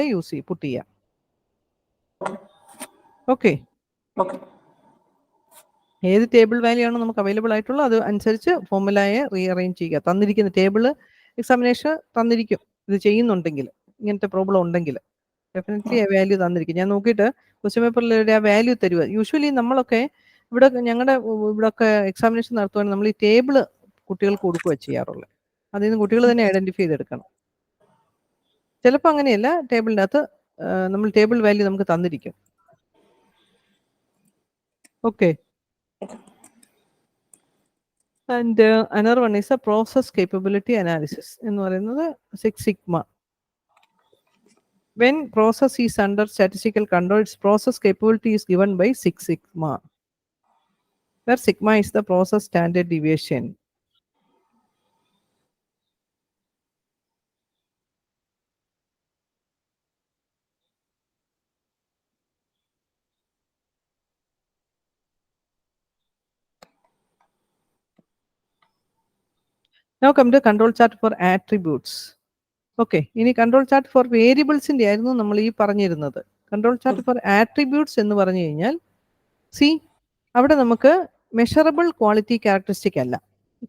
പുട്ട് ചെയ്യാം. ഓക്കെ, ഏത് ടേബിൾ വാല്യൂ ആണോ നമുക്ക് അവൈലബിൾ ആയിട്ടുള്ളത് അത് അനുസരിച്ച് ഫോമുലയെ റീഅറേഞ്ച് ചെയ്യുക. തന്നിരിക്കുന്ന ടേബിള് എക്സാമിനേഷൻ തന്നിരിക്കും. ഇത് ചെയ്യുന്നുണ്ടെങ്കിൽ, ഇങ്ങനത്തെ പ്രോബ്ലം ഉണ്ടെങ്കിൽ ഡെഫിനറ്റ്ലി ആ വാല്യൂ തന്നിരിക്കും. ഞാൻ നോക്കിയിട്ട് ക്വസ്റ്റ്യൻ പേപ്പറിൽ ആ വാല്യൂ തരുക. യൂഷ്വലി നമ്മളൊക്കെ ഇവിടെ ഞങ്ങളുടെ ഇവിടെയൊക്കെ എക്സാമിനേഷൻ നടത്തുവാൻ നമ്മൾ ഈ ടേബിള് കുട്ടികൾക്ക് കൊടുക്കുകയാണ് ചെയ്യാറുള്ളത്. അതിൽ നിന്ന് കുട്ടികൾ തന്നെ ഐഡന്റിഫൈ ചെയ്തെടുക്കണം. ചിലപ്പോൾ അങ്ങനെയല്ല, ടേബിളിൻ്റെ അകത്ത് നമ്മൾ ടേബിൾ വാല്യൂ നമുക്ക് തന്നിരിക്കും. Okay, and another one is a process capability analysis എന്ന് പറയുന്നത് 6 sigma. When process is under statistical control, its process capability is given by 6 sigma, where sigma is the process standard deviation. Now come to control chart for attributes. Okay, ഇനി control chart four വേരിയബിൾസിൻ്റെ ആയിരുന്നു നമ്മൾ ഈ പറഞ്ഞിരുന്നത്. Control chart four attributes എന്ന് പറഞ്ഞു കഴിഞ്ഞാൽ അവിടെ നമുക്ക് മെഷറബിൾ ക്വാളിറ്റി ക്യാരക്ടറിസ്റ്റിക് അല്ല.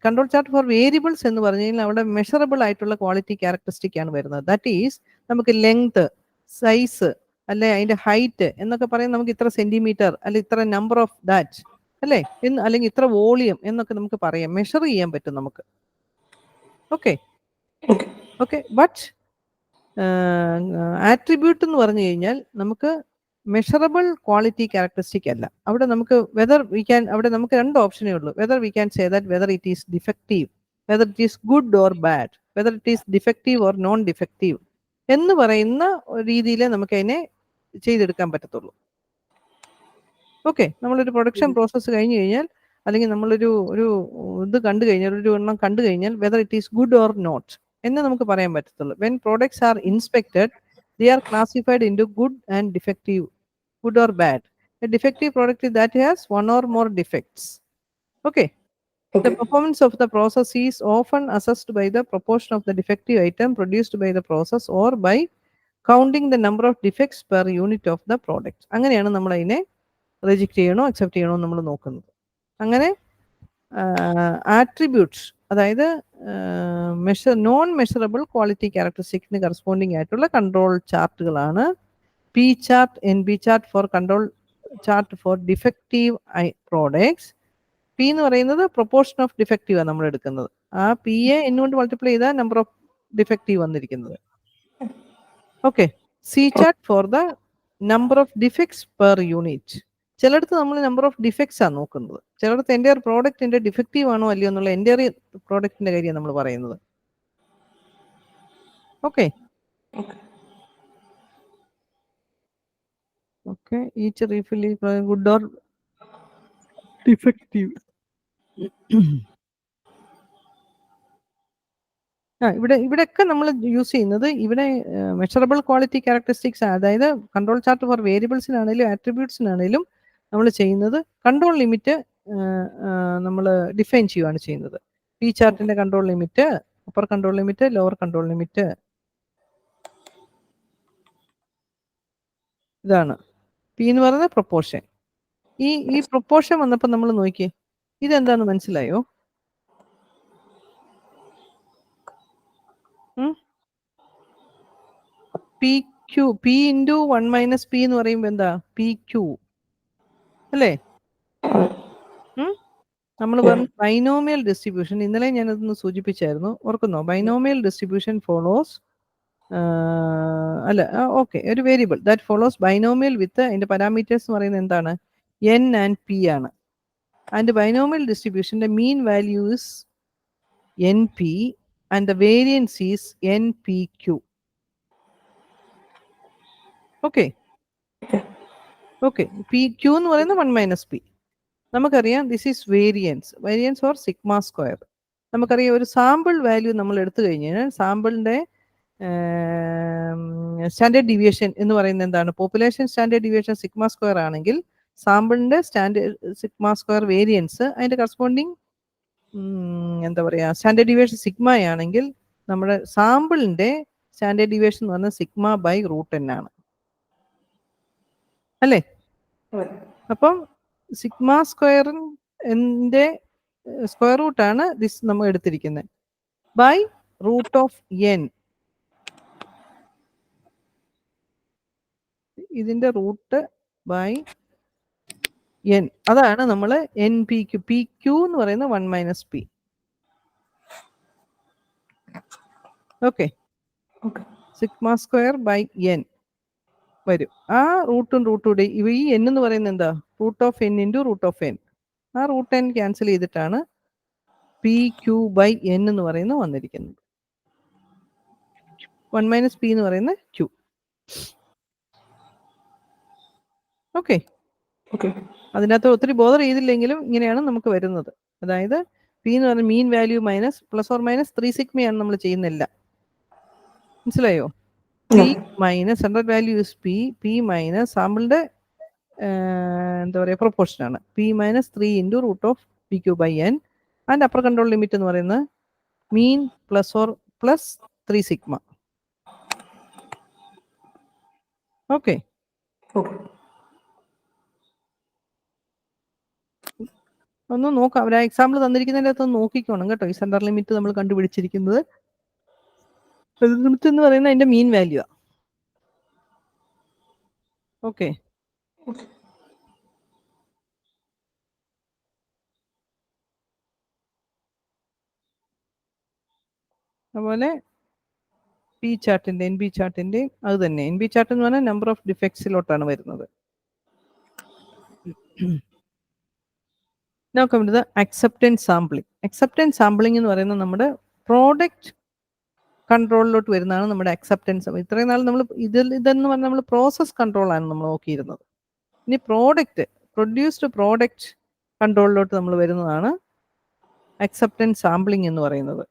കൺട്രോൾ ചാർട്ട് ഫോർ വേരിയബിൾസ് എന്ന് പറഞ്ഞു കഴിഞ്ഞാൽ അവിടെ മെഷറബിൾ ആയിട്ടുള്ള ക്വാളിറ്റി ക്യാരക്ടറിസ്റ്റിക് ആണ് വരുന്നത്. ദാറ്റ് ഈസ് നമുക്ക് ലെങ്ത്, സൈസ്, അല്ലെ അതിന്റെ ഹൈറ്റ് എന്നൊക്കെ പറയുന്നത് നമുക്ക് ഇത്ര സെന്റിമീറ്റർ, അല്ലെ ഇത്ര നമ്പർ ഓഫ് ദാറ്റ്, അല്ലേ, അല്ലെങ്കിൽ ഇത്ര വോളിയം എന്നൊക്കെ നമുക്ക് പറയാം, മെഷർ ചെയ്യാൻ പറ്റും നമുക്ക്. ഓക്കെ, ബട്ട് ആട്രിബ്യൂട്ട് എന്ന് പറഞ്ഞു കഴിഞ്ഞാൽ നമുക്ക് മെഷറബിൾ ക്വാളിറ്റി ക്യാരക്ടറിസ്റ്റിക് അല്ല. അവിടെ നമുക്ക് അവിടെ നമുക്ക് രണ്ട് ഓപ്ഷനേ ഉള്ളൂ. Whether we can say that whether it is defective, whether it is good or bad, whether it is defective or non defective എന്ന് പറയുന്ന രീതിയിൽ നമുക്ക് അതിനെ ചെയ്തെടുക്കാൻ പറ്റത്തുള്ളൂ. ഓക്കെ, നമ്മളൊരു പ്രൊഡക്ഷൻ പ്രോസസ്സ് കഴിഞ്ഞു കഴിഞ്ഞാൽ, അല്ലെങ്കിൽ നമ്മളൊരു ഇത് കണ്ടു കഴിഞ്ഞാൽ, ഒരു എണ്ണം കണ്ടു കഴിഞ്ഞാൽ whether it is good or not എന്ന് നമുക്ക് പറയാൻ പറ്റത്തുള്ളൂ. When products are inspected, they are classified into good and defective, good or bad. A defective product is that has one or more defects. Okay. The performance of the process is often assessed by the proportion of the defective item produced by the process or by counting the number of defects per unit of the product. അങ്ങനെയാണ് നമ്മൾ അതിനെ reject ചെയ്യണോ accept ചെയ്യണോ നമ്മൾ നോക്കുന്നത്. അങ്ങനെ attributes, അതായത് non measurable quality ക്യാരക്ടറിസ്റ്റിക്സിന് കറസ്പോണ്ടിങ് ആയിട്ടുള്ള കൺട്രോൾ ചാർട്ടുകളാണ് p chart, NP chart for control chart for defective products. P എന്ന് പറയുന്നത് പ്രൊപ്പോർഷൻ ഓഫ് ഡിഫക്റ്റീവ് ആണ് നമ്മൾ എടുക്കുന്നത്. ആ പി എ എന്നുകൊണ്ട് മൾട്ടിപ്ലൈ ചെയ്താൽ നമ്പർ ഓഫ് ഡിഫക്റ്റീവ് വന്നിരിക്കുന്നത്. Okay, c chart for the number of defects per unit. ചിലടത്ത് നമ്മൾ നമ്പർ ഓഫ് ഡിഫക്ട്സ് ആണ് നോക്കുന്നത്, ചിലടത്ത് എൻ്റെ പ്രോഡക്റ്റിന്റെ ഡിഫക്റ്റീവ് ആണോ അല്ലയോ എന്നുള്ള എൻ്റെ പ്രോഡക്റ്റിന്റെ കാര്യം നമ്മൾ പറയുന്നത്. Okay, each refill good or defective. ഇവിടെയൊക്കെ നമ്മൾ യൂസ് ചെയ്യുന്നത് ഇവിടെ മെഷറബിൾ ക്വാളിറ്റി ക്യാരക്ടറിസ്റ്റിക്സ്, അതായത് കൺട്രോൾ ചാർട്ട് ഫോർ വേരിയബിൾസിനാണേലും ആട്രിബ്യൂട്ട്സിനാണേലും നമ്മൾ ചെയ്യുന്നത് കൺട്രോൾ ലിമിറ്റ് നമ്മൾ ഡിഫൈൻ ചെയ്യുകയാണ് ചെയ്യുന്നത്. പി ചാർട്ടിന്റെ control limit, upper control limit, lower control limit, ഇതാണ് പി എന്ന് പറയുന്നത് പ്രൊപ്പോർഷൻ. ഈ പ്രൊപ്പോർഷൻ വന്നപ്പോൾ നമ്മൾ നോക്കിയേ, ഇതെന്താന്ന് മനസ്സിലായോ? P q, p into 1 minus p എന്ന് പറയുമ്പോൾ എന്താ? പി ക്യൂ അല്ലേ? നമ്മൾ പറഞ്ഞു ബൈനോമിയൽ ഡിസ്ട്രിബ്യൂഷൻ, ഇന്നലെ ഞാനതൊന്ന് സൂചിപ്പിച്ചായിരുന്നു, ഓർക്കുന്നോ? ബൈനോമിയൽ ഡിസ്ട്രിബ്യൂഷൻ ഫോളോസ് അല്ല ഓക്കെ, ഒരു variable that follows binomial with അതിന്റെ പാരാമീറ്റേഴ്സ് എന്ന് പറയുന്നത് എന്താണ്? എൻ ആൻഡ് പി ആണ്. ആൻഡ് ബൈനോമിയൽ ഡിസ്ട്രിബ്യൂഷന്റെ mean value is n p and the variance is n p q. Okay okay, p q എന്ന് പറയുന്നത് 1 മൈനസ് പി. നമുക്കറിയാം this is variance or sigma square. നമുക്കറിയാം ഒരു സാമ്പിൾ വാല്യൂ നമ്മൾ എടുത്തു കഴിഞ്ഞാൽ സാമ്പിളിന്റെ സ്റ്റാൻഡേർഡ് ഡീവിയേഷൻ എന്ന് പറയുന്നത് എന്താണ്? Population standard deviation sigma square ആണെങ്കിൽ സാമ്പിളിന്റെ സ്റ്റാൻഡേർഡ് സിഗ്മ സ്ക്വയർ വേരിയൻസ് അതിന്റെ കറസ്പോണ്ടിങ് എന്താ പറയുക സ്റ്റാൻഡേർഡ് ഡീവിയേഷൻ സിഗ്മ ആണെങ്കിൽ നമ്മുടെ സാമ്പിളിന്റെ സ്റ്റാൻഡേർഡ് ഡീവിയേഷൻ എന്ന് പറഞ്ഞാൽ സിഗ്മ ബൈ റൂട്ട് എൻ ആണ്, അല്ലേ? അപ്പം സിഗ്മ സ്ക്വയറിന്റെ സ്ക്വയർ റൂട്ടാണ് ദിസ് നമ്മൾ എടുത്തിരിക്കുന്നത് ബൈ റൂട്ട് ഓഫ് എൻ. ഇതിന്റെ റൂട്ട് ബൈ എൻ, അതാണ് നമ്മൾ n p q. P q എന്ന് പറയുന്നത് 1 minus p. Okay, sigma square by n വരും. ആ റൂട്ടും റൂട്ടൂടെ ഈ എൻ എന്ന് പറയുന്നത് എന്താ? Root of n into root of n. ആ റൂട്ട് എൻ ക്യാൻസൽ ചെയ്തിട്ടാണ് പി ക്യൂ ബൈ എൻ എന്ന് പറയുന്നത് വന്നിരിക്കുന്നത്. 1 മൈനസ് പി എന്ന് പറയുന്നത് ക്യൂ. ഓക്കെ, അതിനകത്ത് ഒത്തിരി ബോധർ ചെയ്തില്ലെങ്കിലും ഇങ്ങനെയാണ് നമുക്ക് വരുന്നത്. അതായത് പി എന്ന് പറഞ്ഞാൽ mean value minus plus or minus 3 സിഗ്മയാണ് നമ്മൾ ചെയ്യുന്നില്ല. മനസ്സിലായോ? P minus central value is p, p minus സാമ്പിളിന്റെ എന്താ പറയുക പ്രൊപ്പോർഷൻ ആണ്. P minus 3 into root of p q by n. And upper control limit എന്ന് പറയുന്നത് mean plus or plus 3 sigma. Okay, ഒന്ന് നോക്കാം. ഒരു എക്സാമ്പിൾ തന്നിരിക്കുന്നതിൻ്റെ അകത്ത് നോക്കിക്കോണം കേട്ടോ. ഈ സെൻട്രൽ ലിമിറ്റ് നമ്മൾ കണ്ടുപിടിച്ചിരിക്കുന്നത് ലിമിറ്റ് എന്ന് പറയുന്നത് അതിന്റെ മീൻ വാല്യൂ ആണ്. ഓക്കെ, അതുപോലെ പി ചാർട്ടിന്റെ എൻ ബി ചാർട്ടിന്റെ അത് തന്നെ. എൻ ബി ചാർട്ട് എന്ന് പറഞ്ഞാൽ നമ്പർ ഓഫ് ഡിഫക്ട്സിലോട്ടാണ് വരുന്നത്. നോക്കുന്നത് അക്സെപ്റ്റൻസ് സാമ്പിളിംഗ്. അക്സെപ്റ്റൻസ് സാമ്പിളിംഗ് എന്ന് പറയുന്നത് നമ്മുടെ പ്രോഡക്റ്റ് കൺട്രോളിലോട്ട് വരുന്നതാണ് നമ്മുടെ അക്സെപ്റ്റൻസ്. ഇത്രയും നാൾ നമ്മൾ ഇതെന്ന് പറഞ്ഞാൽ നമ്മൾ പ്രോസസ് കൺട്രോളാണ് നമ്മൾ നോക്കിയിരുന്നത്. ഇനി പ്രൊഡ്യൂസ്ഡ് പ്രോഡക്റ്റ് കൺട്രോളിലോട്ട് നമ്മൾ വരുന്നതാണ് അക്സെപ്റ്റൻസ് സാമ്പിളിംഗ് എന്ന് പറയുന്നത്.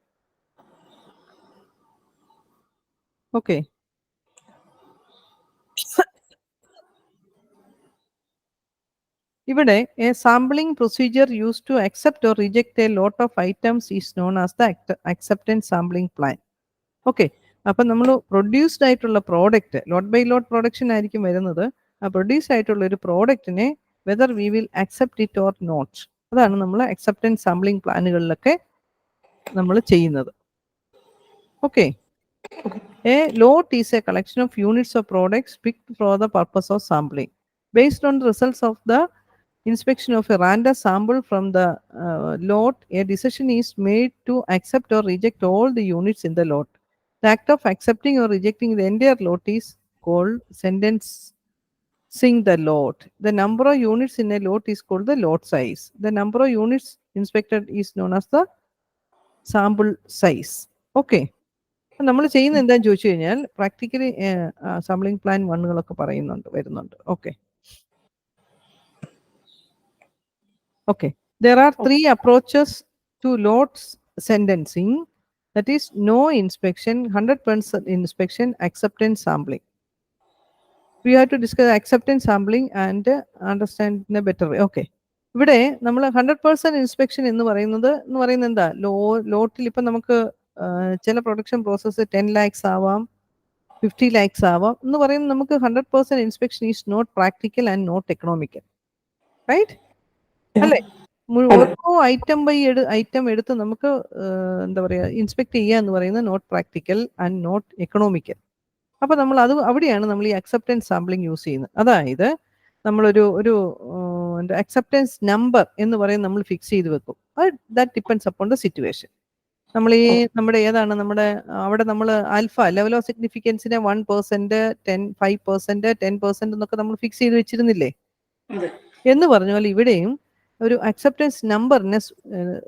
ഓക്കെ, ഇവിടെ a sampling procedure use to accept or reject a lot of items is known as the acceptance sampling plan. Okay, അപ്പം നമ്മൾ പ്രൊഡ്യൂസ്ഡ് ആയിട്ടുള്ള product lot by lot production ആയിരിക്കും വരുന്നത്. ആ പ്രൊഡ്യൂസ് ആയിട്ടുള്ള ഒരു പ്രോഡക്റ്റിനെ whether we will accept it or not, അതാണ് നമ്മൾ അക്സെപ്റ്റൻസ് സാമ്പിളിംഗ് പ്ലാനുകളിലൊക്കെ നമ്മൾ ചെയ്യുന്നത്. Okay, a lot is a collection of units of products picked for the purpose of sampling. Based on the results of the inspection of a random sample from the lot, a decision is made to accept or reject all the units in the lot. The act of accepting or rejecting the entire lot is called sentencing the lot. The number of units in a lot is called the lot size. The number of units inspected is known as the sample size. Okay, നമ്മൾ ചെയ്യുന്നത് എന്താണെന്ന് ചോദിച്ചു കഴിഞ്ഞാൽ practically sampling plan വണ്ണുകളൊക്കെ വരുന്നുണ്ട്. Okay, There are 3 approaches to lot sentencing. That is no inspection, 100% inspection, acceptance sampling. We have to discuss acceptance sampling and understand in a better way. Okay. ഇവിടെ നമ്മൾ 100% inspection എന്ന് പറയുന്നത് എന്താ, ലോട്ടിൽ ഇപ്പം നമുക്ക് ചില production process 10 lakhs ആവാം, 50 lakhs ആവാം എന്ന് പറയുന്നത് നമുക്ക് 100% inspection is not practical and not economical, right അല്ലേ? ഓരോ ഐറ്റം എടുത്ത് നമുക്ക് എന്താ പറയുക ഇൻസ്പെക്ട് ചെയ്യുക എന്ന് പറയുന്നത് not practical and not economical. അപ്പോൾ നമ്മൾ അവിടെയാണ് നമ്മൾ ഈ അക്സെപ്റ്റൻസ് സാമ്പിളിംഗ് യൂസ് ചെയ്യുന്നത്. അതായത് നമ്മളൊരു അക്സെപ്റ്റൻസ് നമ്പർ എന്ന് പറയുന്നത് നമ്മൾ ഫിക്സ് ചെയ്ത് വെക്കും. That depends upon the situation. നമ്മൾ ഈ നമ്മുടെ അവിടെ നമ്മൾ ആൽഫ ലെവൽ ഓഫ് സിഗ്നിഫിക്കൻസിനെ 1%, 5%, 10% എന്നൊക്കെ നമ്മൾ ഫിക്സ് ചെയ്ത് വെച്ചിരുന്നില്ലേ? എന്ന് പറഞ്ഞ പോലെ ഇവിടെയും ഒരു അക്സെപ്റ്റൻസ് നമ്പറിനെ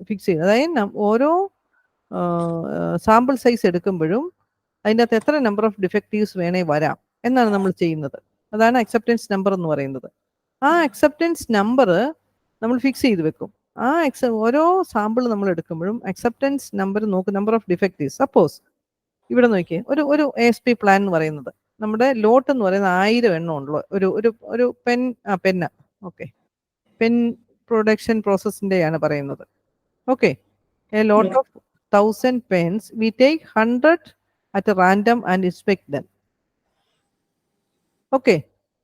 ഫിക്സ് ചെയ്ത്, അതായത് ഓരോ സാമ്പിൾ സൈസ് എടുക്കുമ്പോഴും അതിൻ്റെ അകത്ത് എത്ര നമ്പർ ഓഫ് ഡിഫക്റ്റീവ്സ് വേണേ വരാം എന്നാണ് നമ്മൾ ചെയ്യുന്നത്. അതാണ് അക്സെപ്റ്റൻസ് നമ്പർ എന്ന് പറയുന്നത്. ആ അക്സെപ്റ്റൻസ് നമ്പർ നമ്മൾ ഫിക്സ് ചെയ്ത് വെക്കും. ഓരോ സാമ്പിൾ നമ്മൾ എടുക്കുമ്പോഴും അക്സെപ്റ്റൻസ് നമ്പർ നോക്കും, നമ്പർ ഓഫ് ഡിഫക്റ്റീവ്സ്. സപ്പോസ് ഇവിടെ നോക്കിയേ, ഒരു ASP പ്ലാൻ എന്ന് പറയുന്നത് നമ്മുടെ ലോട്ട് എന്ന് പറയുന്നത് 1000 എണ്ണം ഉള്ളു. ഒരു പെന്ന് ഓക്കെ, പെൻ പ്രൊഡക്ഷൻ പ്രോസസ്സിൻ്റെയാണ് പറയുന്നത്. Okay, a lot of 1000 pens, we take 100 at a random and inspect them. Okay,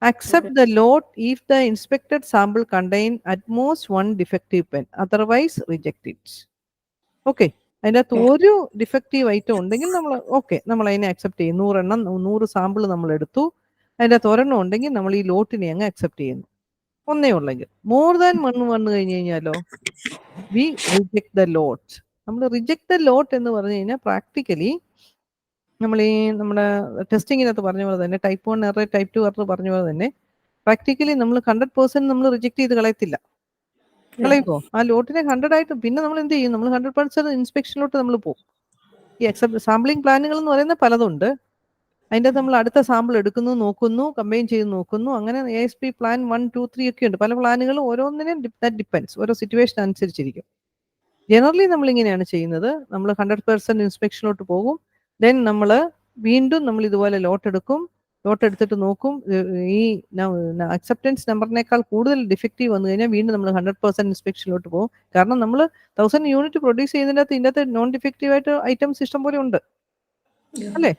accept the lot if the inspected sample contain at most 1 defective pen, otherwise reject it. Okay, അതിൻ്റെ അകത്ത് ഒരു defective item ഉണ്ടെങ്കിൽ നമ്മൾ അതിനെ accept ചെയ്യും. 100 sample നമ്മൾ എടുത്തു, അതിൻ്റെ അകത്ത് ഒരെണ്ണം ഉണ്ടെങ്കിൽ നമ്മൾ ഈ ലോട്ടിനെ അങ്ങ് അക്സെപ്റ്റ് ചെയ്യുന്നു. ഒന്നേ ഉള്ളെങ്കിൽ. മോർ ദാൻ 1 വന്നു കഴിഞ്ഞ് കഴിഞ്ഞാലോ വി റിജക്ട് ദ ലോട്ട്. നമ്മൾ റിജക്ട് ദ ലോട്ട് എന്ന് പറഞ്ഞു കഴിഞ്ഞാൽ പ്രാക്ടിക്കലി നമ്മൾ ഈ നമ്മുടെ ടെസ്റ്റിങ്ങിനകത്ത് പറഞ്ഞ പോലെ തന്നെ ടൈപ്പ് 1 എറർ, ടൈപ്പ് 2 എറർ പറഞ്ഞ പോലെ തന്നെ പ്രാക്ടിക്കലി നമ്മൾ 100% നമ്മൾ റിജക്ട് ചെയ്ത് കളയത്തില്ല. കളയുമോ? ആ ലോട്ടിനെ 100 ആയിട്ട് പിന്നെ നമ്മൾ എന്ത് ചെയ്യും? നമ്മൾ 100% ഇൻസ്പെക്ഷനിലോട്ട് നമ്മൾ പോകും. ഈ സാമ്പിളിംഗ് പ്ലാനുകൾ എന്ന് പറയുന്നത് പലതുണ്ട്. അതിൻ്റെ അകത്ത് നമ്മൾ അടുത്ത സാമ്പിൾ എടുക്കുന്നു, നോക്കുന്നു, കമ്പൈൻ ചെയ്ത് നോക്കുന്നു. അങ്ങനെ ASP പ്ലാൻ 1, 2, 3 ഒക്കെ ഉണ്ട്. പല പ്ലാനുകളും ഓരോന്നിനും ദാറ്റ് ഡിപ്പെൻഡ്സ്, ഓരോ സിറ്റുവേഷൻ അനുസരിച്ചിരിക്കും. ജനറലി നമ്മൾ ഇങ്ങനെയാണ് ചെയ്യുന്നത്. നമ്മൾ 100% ഇൻസ്പെക്ഷനിലോട്ട് പോകും. ദെൻ നമ്മൾ വീണ്ടും നമ്മൾ ഇതുപോലെ ലോട്ട് എടുക്കും. ലോട്ട് എടുത്തിട്ട് നോക്കും, ഈ അക്സെപ്റ്റൻസ് നമ്പറിനേക്കാൾ കൂടുതൽ ഡിഫക്റ്റീവ് വന്നു കഴിഞ്ഞാൽ വീണ്ടും നമ്മൾ 100% ഇൻസ്പെക്ഷനിലോട്ട് പോകും. കാരണം നമ്മൾ 1000 യൂണിറ്റ് പ്രൊഡ്യൂസ് ചെയ്യുന്നതിൻ്റെ അകത്ത് നോൺ ഡിഫക്റ്റീവ് ആയിട്ട് ഐറ്റംസ് ഇഷ്ടം പോലെ ഉണ്ട്, അല്ലേ?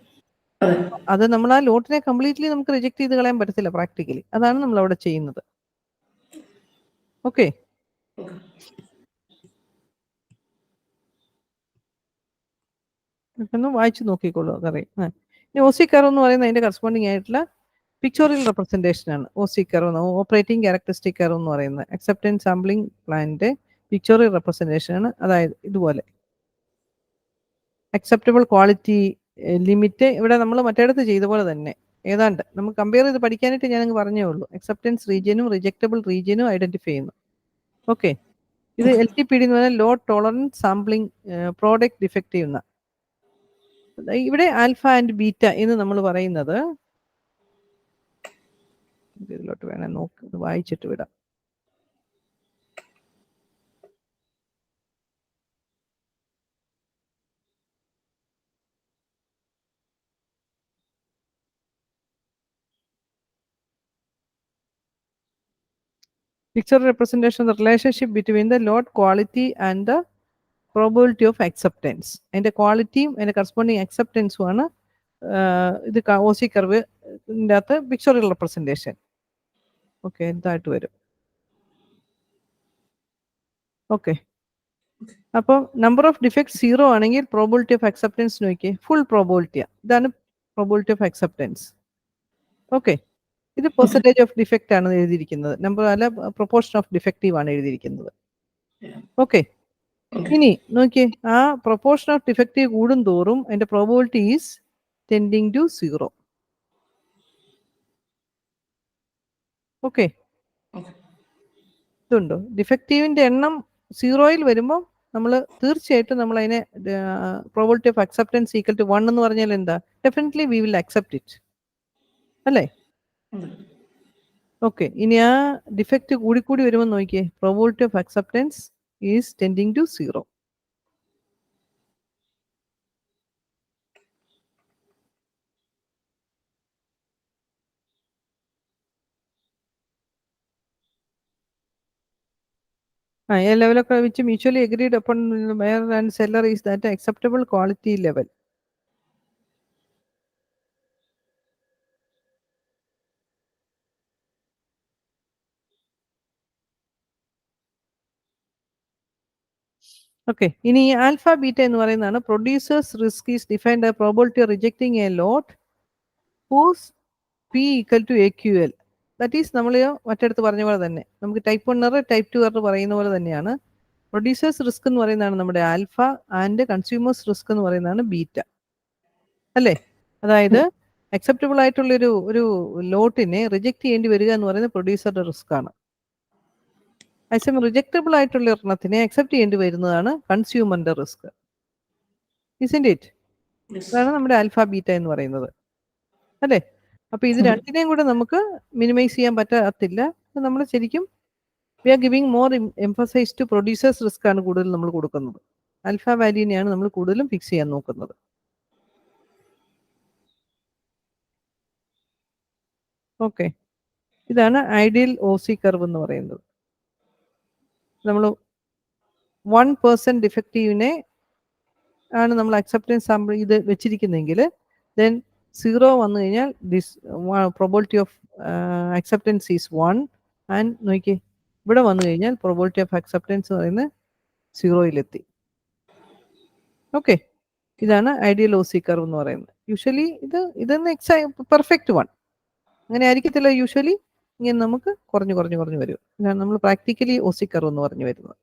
അത് നമ്മൾ ആ ലോട്ടിനെ കംപ്ലീറ്റ്ലി നമുക്ക് റിജക്ട് ചെയ്ത് കളയാൻ പറ്റത്തില്ല പ്രാക്ടിക്കലി. അതാണ് നമ്മൾ അവിടെ ചെയ്യുന്നത്. ഓക്കെ, ഒന്ന് വായിച്ചു നോക്കിക്കോളൂ, അതറിയാം. ഇനി OC കർവ് എന്ന് പറയുന്നത് അതിന്റെ കറസ്പോണ്ടിങ് ആയിട്ടുള്ള പിക്ചോറിയൽ റെപ്രസെന്റേഷൻ ആണ്. OC curve, operating characteristic curve എന്ന് പറയുന്നത് അക്സെപ്റ്റൻസ് സാമ്പിളിംഗ് പ്ലാനിന്റെ പിക്ചോറിയൽ റെപ്രസെന്റേഷൻ ആണ്. അതായത് ഇതുപോലെ അക്സെപ്റ്റബിൾ ക്വാളിറ്റി ലിമിറ്റ് ഇവിടെ നമ്മൾ മറ്റേടത്ത് ചെയ്ത പോലെ തന്നെ ഏതാണ്ട് നമുക്ക് കമ്പയർ ചെയ്ത് പഠിക്കാനായിട്ട് ഞാനങ്ങ് പറഞ്ഞേ ഉള്ളൂ. അക്സെപ്റ്റൻസ് റീജിയനും റിജക്റ്റബിൾ റീജിയനും ഐഡന്റിഫൈ ചെയ്യുന്നു. ഓക്കെ, ഇത് LTPD എന്ന് പറഞ്ഞാൽ low tolerance sampling product defective എന്ന. ഇവിടെ ആൽഫ ആൻഡ് ബീറ്റ എന്ന് നമ്മൾ പറയുന്നത് ഇതിലോട്ട് വേണം നോക്ക്, വായിച്ചിട്ട് വിടാം. Picture representation of the relationship between the load quality and the probability of acceptance. അതിന്റെ ക്വാളിറ്റിയും അതിന്റെ കറസ്പോണ്ടിങ് അക്സെപ്റ്റൻസും ആണ് ഇത് OC കർവിൻ്റെ അകത്ത് പിക്ചോറിയൽ റെപ്രസെന്റേഷൻ. ഓക്കെ, എന്തായിട്ട് വരും. ഓക്കെ, അപ്പം നമ്പർ ഓഫ് ഡിഫക്ട് 0 ആണെങ്കിൽ പ്രോബിലിറ്റി ഓഫ് അക്സെപ്റ്റൻസ് നോക്കിയേ, ഫുൾ പ്രോബിലിറ്റിയാണ്. ഇതാണ് പ്രോബിലിറ്റി ഓഫ് അക്സെപ്റ്റൻസ്. ഓക്കെ, ഇത് പെർസെൻറ്റേജ് ഓഫ് ഡിഫക്റ്റ് ആണ് എഴുതിയിരിക്കുന്നത്, നമ്പർ അല്ല പ്രൊപ്പോർഷൻ ഓഫ് ഡിഫക്റ്റീവ് ആണ് എഴുതിയിരിക്കുന്നത്. ഓക്കെ, ഇനി നോക്കിയേ, ആ പ്രൊപ്പോർഷൻ ഓഫ് ഡിഫക്റ്റീവ് കൂടും തോറും അതിന്റെ probability is tending to 0. Okay, ഇതുണ്ടോ? ഡിഫക്റ്റീവിന്റെ എണ്ണം 0യിൽ വരുമ്പോൾ നമ്മൾ തീർച്ചയായിട്ടും നമ്മൾ അതിനെ probability of acceptance equal to 1 എന്ന് പറഞ്ഞാൽ എന്താ? Definitely we will accept it, അല്ലേ? ഓക്കെ, ഇനി ആ ഡിഫക്റ്റ് കൂടിക്കൂടി വരുമ്പോൾ നോക്കിയേ, probability of acceptance is tending to 0. A level of which mutually agreed upon buyer and seller is that acceptable quality level. Okay. ഇനി ആൽഫ ബീറ്റ എന്ന് പറയുന്നതാണ് producers risk is defined probability of rejecting a lot whose P equal to AQL. That is നമ്മൾ മറ്റടുത്ത് പറഞ്ഞ പോലെ തന്നെ നമുക്ക് type 1 error type 2 error പറയുന്ന പോലെ തന്നെയാണ്. പ്രൊഡ്യൂസേഴ്സ് റിസ്ക് എന്ന് പറയുന്നതാണ് നമ്മുടെ ആൽഫ ആൻഡ് കൺസ്യൂമേഴ്സ് റിസ്ക് എന്ന് പറയുന്നതാണ് ബീറ്റ അല്ലേ. അതായത് അക്സെപ്റ്റബിൾ ആയിട്ടുള്ള ഒരു ലോട്ടിനെ റിജക്ട് ചെയ്യേണ്ടി വരിക എന്ന് പറയുന്നത് പ്രൊഡ്യൂസറുടെ റിസ്ക് ആണ്. അതേസമയം റിജക്റ്റബിൾ ആയിട്ടുള്ള ഒരെണ്ണത്തിനെ അക്സെപ്റ്റ് ചെയ്യേണ്ടി വരുന്നതാണ് കൺസ്യൂമറിന്റെ റിസ്ക്. ഇസ്ന്റ് ഇറ്റ്? അതാണ് നമ്മുടെ ആൽഫ ബീറ്റ എന്ന് പറയുന്നത് അല്ലേ. അപ്പൊ ഇത് രണ്ടിനെയും കൂടെ നമുക്ക് മിനിമൈസ് ചെയ്യാൻ പറ്റത്തില്ല. നമ്മൾ ശരിക്കും we are giving more emphasise to producers risk ആണ് കൂടുതൽ നമ്മൾ കൊടുക്കുന്നത്. ആൽഫ വാല്യൂനെയാണ് നമ്മൾ കൂടുതലും ഫിക്സ് ചെയ്യാൻ നോക്കുന്നത്. ഓക്കെ, ഇതാണ് ഐഡിയൽ OC കർവ് എന്ന് പറയുന്നത്. നമ്മൾ 1% ഡിഫക്റ്റീവിനെ ആണ് നമ്മൾ അക്സെപ്റ്റൻസ് സാമ്പിൾ ഇത് വെച്ചിരിക്കുന്നെങ്കിൽ ദെൻ 0 വന്നു കഴിഞ്ഞാൽ this probability of acceptance is 1 and നോക്കിയേ ഇവിടെ വന്നു കഴിഞ്ഞാൽ പ്രോബിലിറ്റി ഓഫ് അക്സെപ്റ്റൻസ് പറയുന്നത് 0-ലെത്തി. ഓക്കെ, ഇതാണ് ഐഡിയൽ OC കർവ് എന്ന് പറയുന്നത്. യൂഷ്വലി ഇതൊന്ന് പെർഫെക്റ്റ് വൺ അങ്ങനെ ആയിരിക്കത്തില്ല. യൂഷ്വലി ഇങ്ങനെ നമുക്ക് കുറഞ്ഞു വരും. ഇതാണ് നമ്മൾ പ്രാക്ടിക്കലി OC കർവ് എന്ന് പറഞ്ഞു വരുന്നത്.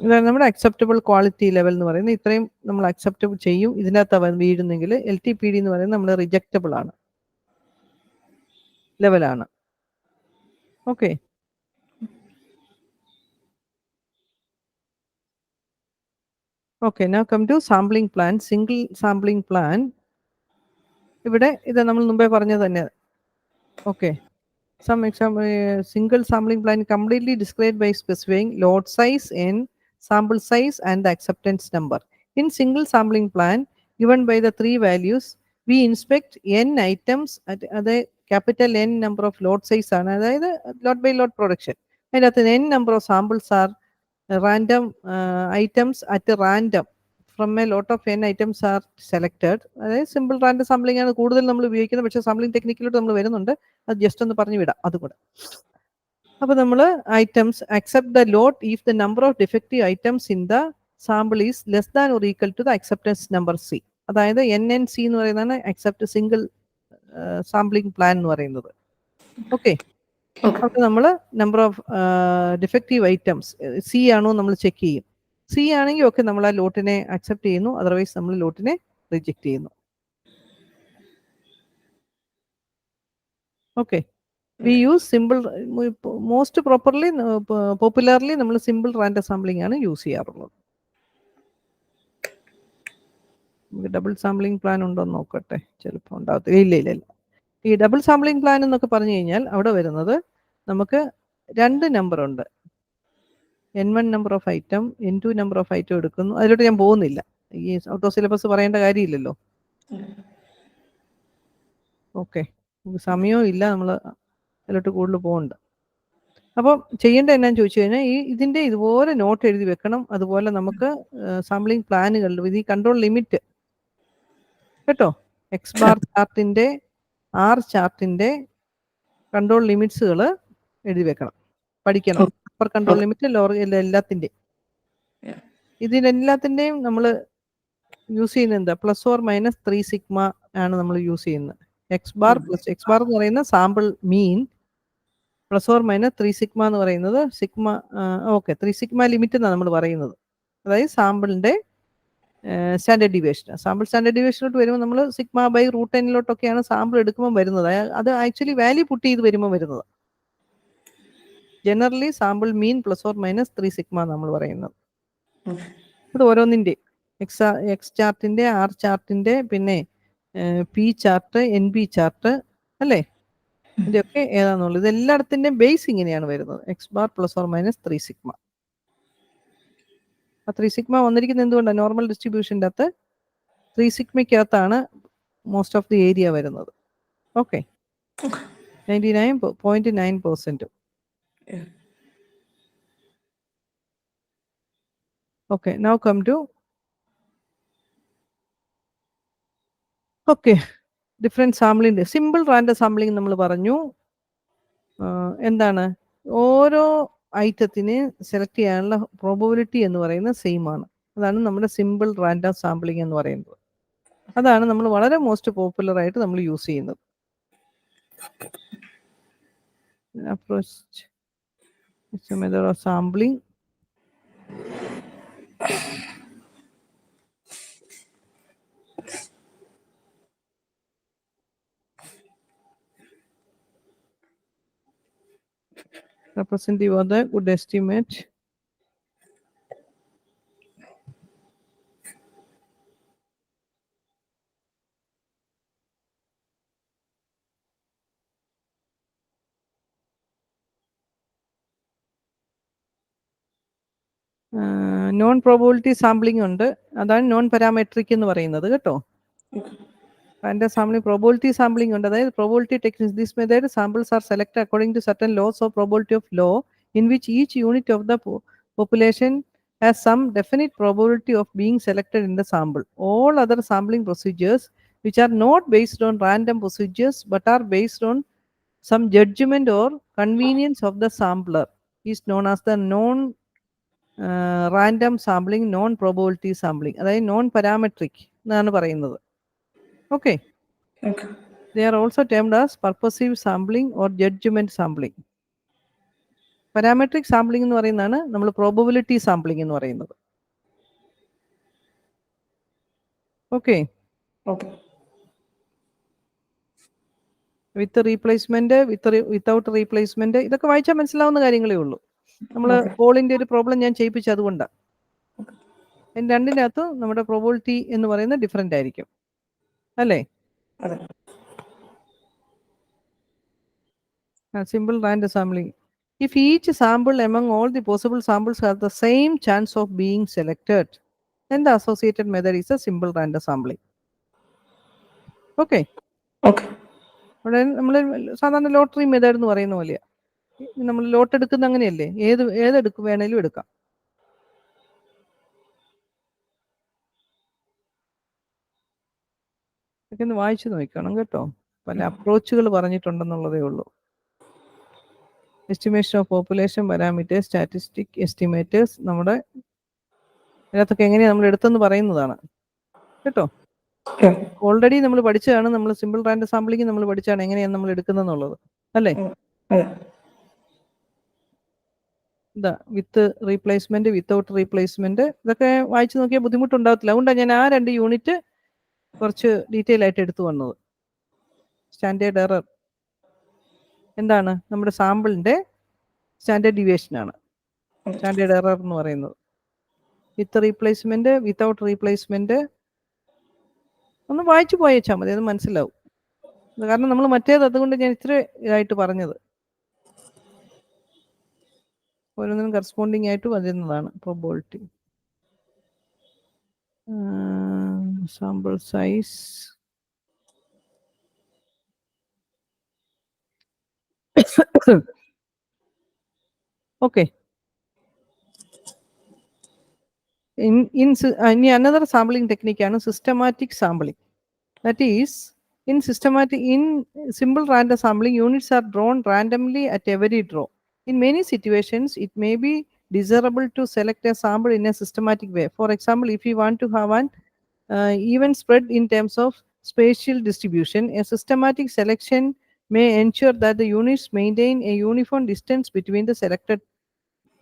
ഇതാണ് നമ്മുടെ അക്സെപ്റ്റബിൾ ക്വാളിറ്റി ലെവൽ എന്ന് പറയുന്നത്. ഇത്രയും നമ്മൾ അക്സെപ്റ്റബിൾ ചെയ്യും. ഇതിനകത്ത് വീഴുന്നെങ്കിൽ LTPD എന്ന് പറയുന്നത് നമ്മൾ റിജക്റ്റബിൾ ആണ് ലെവലാണ്. Okay, now come to sampling plan. Single sampling plan. ഇവിടെ ഇത് നമ്മൾ മുമ്പേ പറഞ്ഞത് തന്നെ. Okay, some example single sampling plan completely described by specifying lot size and sample size and the acceptance number. In single sampling plan given by the three values, we inspect n items at the capital N number of lot size ആണ്, അതായത് lot by lot production. അതിനകത്ത് n number of samples are random items at random from a lot of n items are selected. അതായത് simple random sampling ആണ് കൂടുതൽ നമ്മൾ ഉപയോഗിക്കുന്നത്. പക്ഷേ sampling ടെക്നിക്കിലോട്ട് നമ്മൾ വരുന്നുണ്ട്. അത് ജസ്റ്റ് ഒന്ന് പറഞ്ഞു വിടാം അതുകൂടെ. അപ്പോൾ നമ്മൾ items accept the lot if the number of defective items in the sample is less than or equal to the acceptance number C. അതായത് NNC എന്ന് പറയുന്നതാണ് അക്സെപ്റ്റ് സിംഗിൾ സാമ്പിളിംഗ് പ്ലാൻ എന്ന് പറയുന്നത്. ഓക്കെ, അപ്പോൾ നമ്മൾ number of defective items C ആണോ നമ്മൾ check ചെയ്യും. C ആണെങ്കിൽ ഓക്കെ നമ്മൾ ആ ലോട്ടിനെ അക്സെപ്റ്റ് ചെയ്യുന്നു, അതർവൈസ് നമ്മൾ ലോട്ടിനെ റിജക്റ്റ് ചെയ്യുന്നു. Okay, we use simple most popularly നമ്മൾ സിമ്പിൾ റാൻഡം സാമ്പിളിംഗ് ആണ് യൂസ് ചെയ്യാറുള്ളത്. നമുക്ക് ഡബിൾ സാമ്പിളിംഗ് പ്ലാൻ ഉണ്ടോ എന്ന് നോക്കട്ടെ. ചിലപ്പോൾ ഉണ്ടാകത്തില്ല. ഇല്ല. ഈ ഡബിൾ സാമ്പിളിംഗ് പ്ലാൻ എന്നൊക്കെ പറഞ്ഞു കഴിഞ്ഞാൽ അവിടെ വരുന്നത് നമുക്ക് 2 നമ്പർ ഉണ്ട്. N1 number of item, N2 number of item എടുക്കുന്നു. അതിലോട്ട് ഞാൻ പോകുന്നില്ല, ഈ ഔട്ട് ഓഫ് സിലബസ് പറയേണ്ട കാര്യമില്ലല്ലോ. ഓക്കെ, സമയവും ഇല്ല, നമ്മൾ അതിലോട്ട് കൂടുതൽ പോകുന്നുണ്ട്. അപ്പോൾ ചെയ്യേണ്ട എന്നാന്ന് ചോദിച്ചു കഴിഞ്ഞാൽ ഇതിൻ്റെ ഇതുപോലെ നോട്ട് എഴുതി വെക്കണം. അതുപോലെ നമുക്ക് സാമ്പിളിംഗ് പ്ലാനുകളിൽ ഇത് ഈ കൺട്രോൾ ലിമിറ്റ് കേട്ടോ, X ബാർ ചാർട്ടിൻ്റെ R ചാർട്ടിൻ്റെ കൺട്രോൾ ലിമിറ്റ്സുകൾ എഴുതി വെക്കണം, പഠിക്കണം. അപ്പർ കൺട്രോൾ ലിമിറ്റ്, ലോവർ എല്ലാത്തിൻ്റെ ഇതിനെല്ലാത്തിൻ്റെയും നമ്മൾ യൂസ് ചെയ്യുന്നത് എന്താ, +or-3 സിഗ്മ ആണ് നമ്മൾ യൂസ് ചെയ്യുന്നത്. X ബാർ എന്ന് പറയുന്ന സാമ്പിൾ മീൻ, +or-3 സിഗ്മ എന്ന് പറയുന്നത് സിഗ്മ. ഓക്കെ, 3 സിഗ്മ ലിമിറ്റ് എന്നാണ് നമ്മൾ പറയുന്നത്. അതായത് സാമ്പിളിൻ്റെ സ്റ്റാൻഡേർഡ് ഡീവിയേഷൻ. സാമ്പിൾ സ്റ്റാൻഡേർഡ് ഡീവിയേഷനിലോട്ട് വരുമ്പോൾ നമ്മൾ σ/√n സാമ്പിൾ എടുക്കുമ്പോൾ വരുന്നത്. അത് ആക്ച്വലി വാല്യൂ പുട്ട് ചെയ്ത് വരുമ്പോൾ വരുന്നത്. ജനറലി സാമ്പിൾ മീൻ +or-3 സിഗ്മ നമ്മൾ പറയുന്നത്. ഇത് ഓരോന്നിൻ്റെ എക്സ് ചാർട്ടിന്റെ, ആർ ചാർട്ടിന്റെ, പിന്നെ p chart, n b chart അല്ലേ, ഇതിൻ്റെയൊക്കെ ഏതാണെന്നുള്ളത്. ഇത് എല്ലായിടത്തിൻ്റെയും ബേസ് ഇങ്ങനെയാണ് വരുന്നത്, x bar plus or minus 3 sigma. ആ 3 സിഗ്മ വന്നിരിക്കുന്നത് എന്തുകൊണ്ടാണ്? നോർമൽ ഡിസ്ട്രിബ്യൂഷൻ്റെ അകത്ത് 3 സിഗ്മയ്ക്കകത്താണ് മോസ്റ്റ് ഓഫ് ദി ഏരിയ വരുന്നത്. Okay, 99.9%. Okay, now come to different സാമ്പിളിൻ്റെ സിമ്പിൾ റാൻഡം സാമ്പിളിംഗ് നമ്മൾ പറഞ്ഞു. എന്താണ്, ഓരോ ഐറ്റത്തിന് സെലക്ട് ചെയ്യാനുള്ള പ്രോബബിലിറ്റി എന്ന് പറയുന്നത് സെയിം ആണ്. അതാണ് നമ്മുടെ സിമ്പിൾ റാൻഡം സാമ്പിളിംഗ് എന്ന് പറയുന്നത്. അതാണ് നമ്മൾ വളരെ മോസ്റ്റ് പോപ്പുലർ ആയിട്ട് നമ്മൾ യൂസ് ചെയ്യുന്നത്. Approach method of sampling. Representative of the good estimate. Non probability sampling ഉണ്ട്, അതാണ് നോൺ പാരാമെട്രിക് എന്ന് പറയുന്നത് കേട്ടോ. റാൻഡം സാമ്പിളിംഗ്, പ്രോബബിലിറ്റി സാമ്പിളിംഗ് ഉണ്ട്. അതായത് probability techniques, this method samples are selected according to certain laws of probability of law in which each unit of the population has some definite probability of being selected in the sample. All other sampling procedures which are not based on random procedures but are based on some judgment or convenience of the sampler is known as the random sampling, non probability sampling. അതായത് non parametric എന്നാണ് പറയുന്നത്. Okay. They are also termed as purposive sampling or judgment sampling. Parametric sampling എന്ന് പറയുന്നതാണ് നമ്മൾ probability sampling എന്ന് പറയുന്നത്. Okay, വിത്ത് replacement, without replacement, ഇതൊക്കെ വായിച്ചാൽ മനസ്സിലാവുന്ന കാര്യങ്ങളേ ഉള്ളൂ. നമ്മൾ പോളിന്റെ ഒരു പ്രോബ്ലം ഞാൻ ചെയ്യിപ്പിച്ചത് അതുകൊണ്ടാണ്. രണ്ടിൻ്റെ അകത്ത് നമ്മുടെ പ്രോബബിലിറ്റി എന്ന് പറയുന്നത് ഡിഫറെന്റ് ആയിരിക്കും അല്ലേ. Simple random sampling. If each sample among all the possible samples has the same chance of being selected, then the associated method is a simple random sampling. Okay. നമ്മൾ സാധാരണ ലോട്ടറി മെത്തേഡ് എന്ന് പറയുന്ന പോലെയാ. നമ്മൾ ലോട്ട് എടുക്കുന്ന അങ്ങനെയല്ലേ, ഏതെടുക്കും വേണേലും എടുക്കാം. ഇതൊക്കെ ഒന്ന് വായിച്ചു നോക്കണം കേട്ടോ. പല അപ്രോച്ചുകൾ പറഞ്ഞിട്ടുണ്ടെന്നുള്ളതേ ഉള്ളൂ. Estimation of population parameters, statistic estimators, നമ്മുടെ അതിനകത്തൊക്കെ എങ്ങനെയാണ് നമ്മൾ എടുത്തെന്ന് പറയുന്നതാണ് കേട്ടോ. ഓൾറെഡി നമ്മൾ പഠിച്ചതാണ്, നമ്മൾ സിമ്പിൾ റാൻഡം സാമ്പിളിംഗ് നമ്മൾ പഠിച്ചാണ് എങ്ങനെയാണ് നമ്മൾ എടുക്കുന്നതെന്നുള്ളത് അല്ലേ. ഇതാ വിത്ത് റീപ്ലേസ്മെന്റ്, വിത്തൗട്ട് റീപ്ലേസ്മെന്റ്, ഇതൊക്കെ വായിച്ചു നോക്കിയാൽ ബുദ്ധിമുട്ടുണ്ടാകത്തില്ല. അതുകൊണ്ടാണ് ഞാൻ ആ 2 യൂണിറ്റ് കുറച്ച് ഡീറ്റെയിൽ ആയിട്ട് എടുത്തു വന്നത്. സ്റ്റാൻഡേർഡ് എറർ എന്താണ്, നമ്മുടെ സാമ്പിളിന്റെ സ്റ്റാൻഡേർഡ് ഡീവിയേഷൻ ആണ് സ്റ്റാൻഡേർഡ് എറർ എന്ന് പറയുന്നത്. വിത്ത് റീപ്ലേസ്മെന്റ്, വിത്തൗട്ട് റീപ്ലേസ്മെന്റ് ഒന്ന് വായിച്ചു പോയേച്ചാൽ മതി, അത് മനസ്സിലാവും. കാരണം നമ്മൾ മറ്റേത്, അതുകൊണ്ട് ഞാൻ ഇത്ര ഇതായിട്ട് പറഞ്ഞത്. ഓരോന്നിനും കറസ്പോണ്ടിങ് ആയിട്ട് വരുന്നതാണ് probability. Sample size, okay. Another sampling technique is systematic sampling. That is, in simple random sampling, units are drawn randomly at every draw. In many situations, it may be desirable to select a sample in a systematic way. For example, if you want to have an even spread in terms of spatial distribution, a systematic selection may ensure that the units maintain a uniform distance between the selected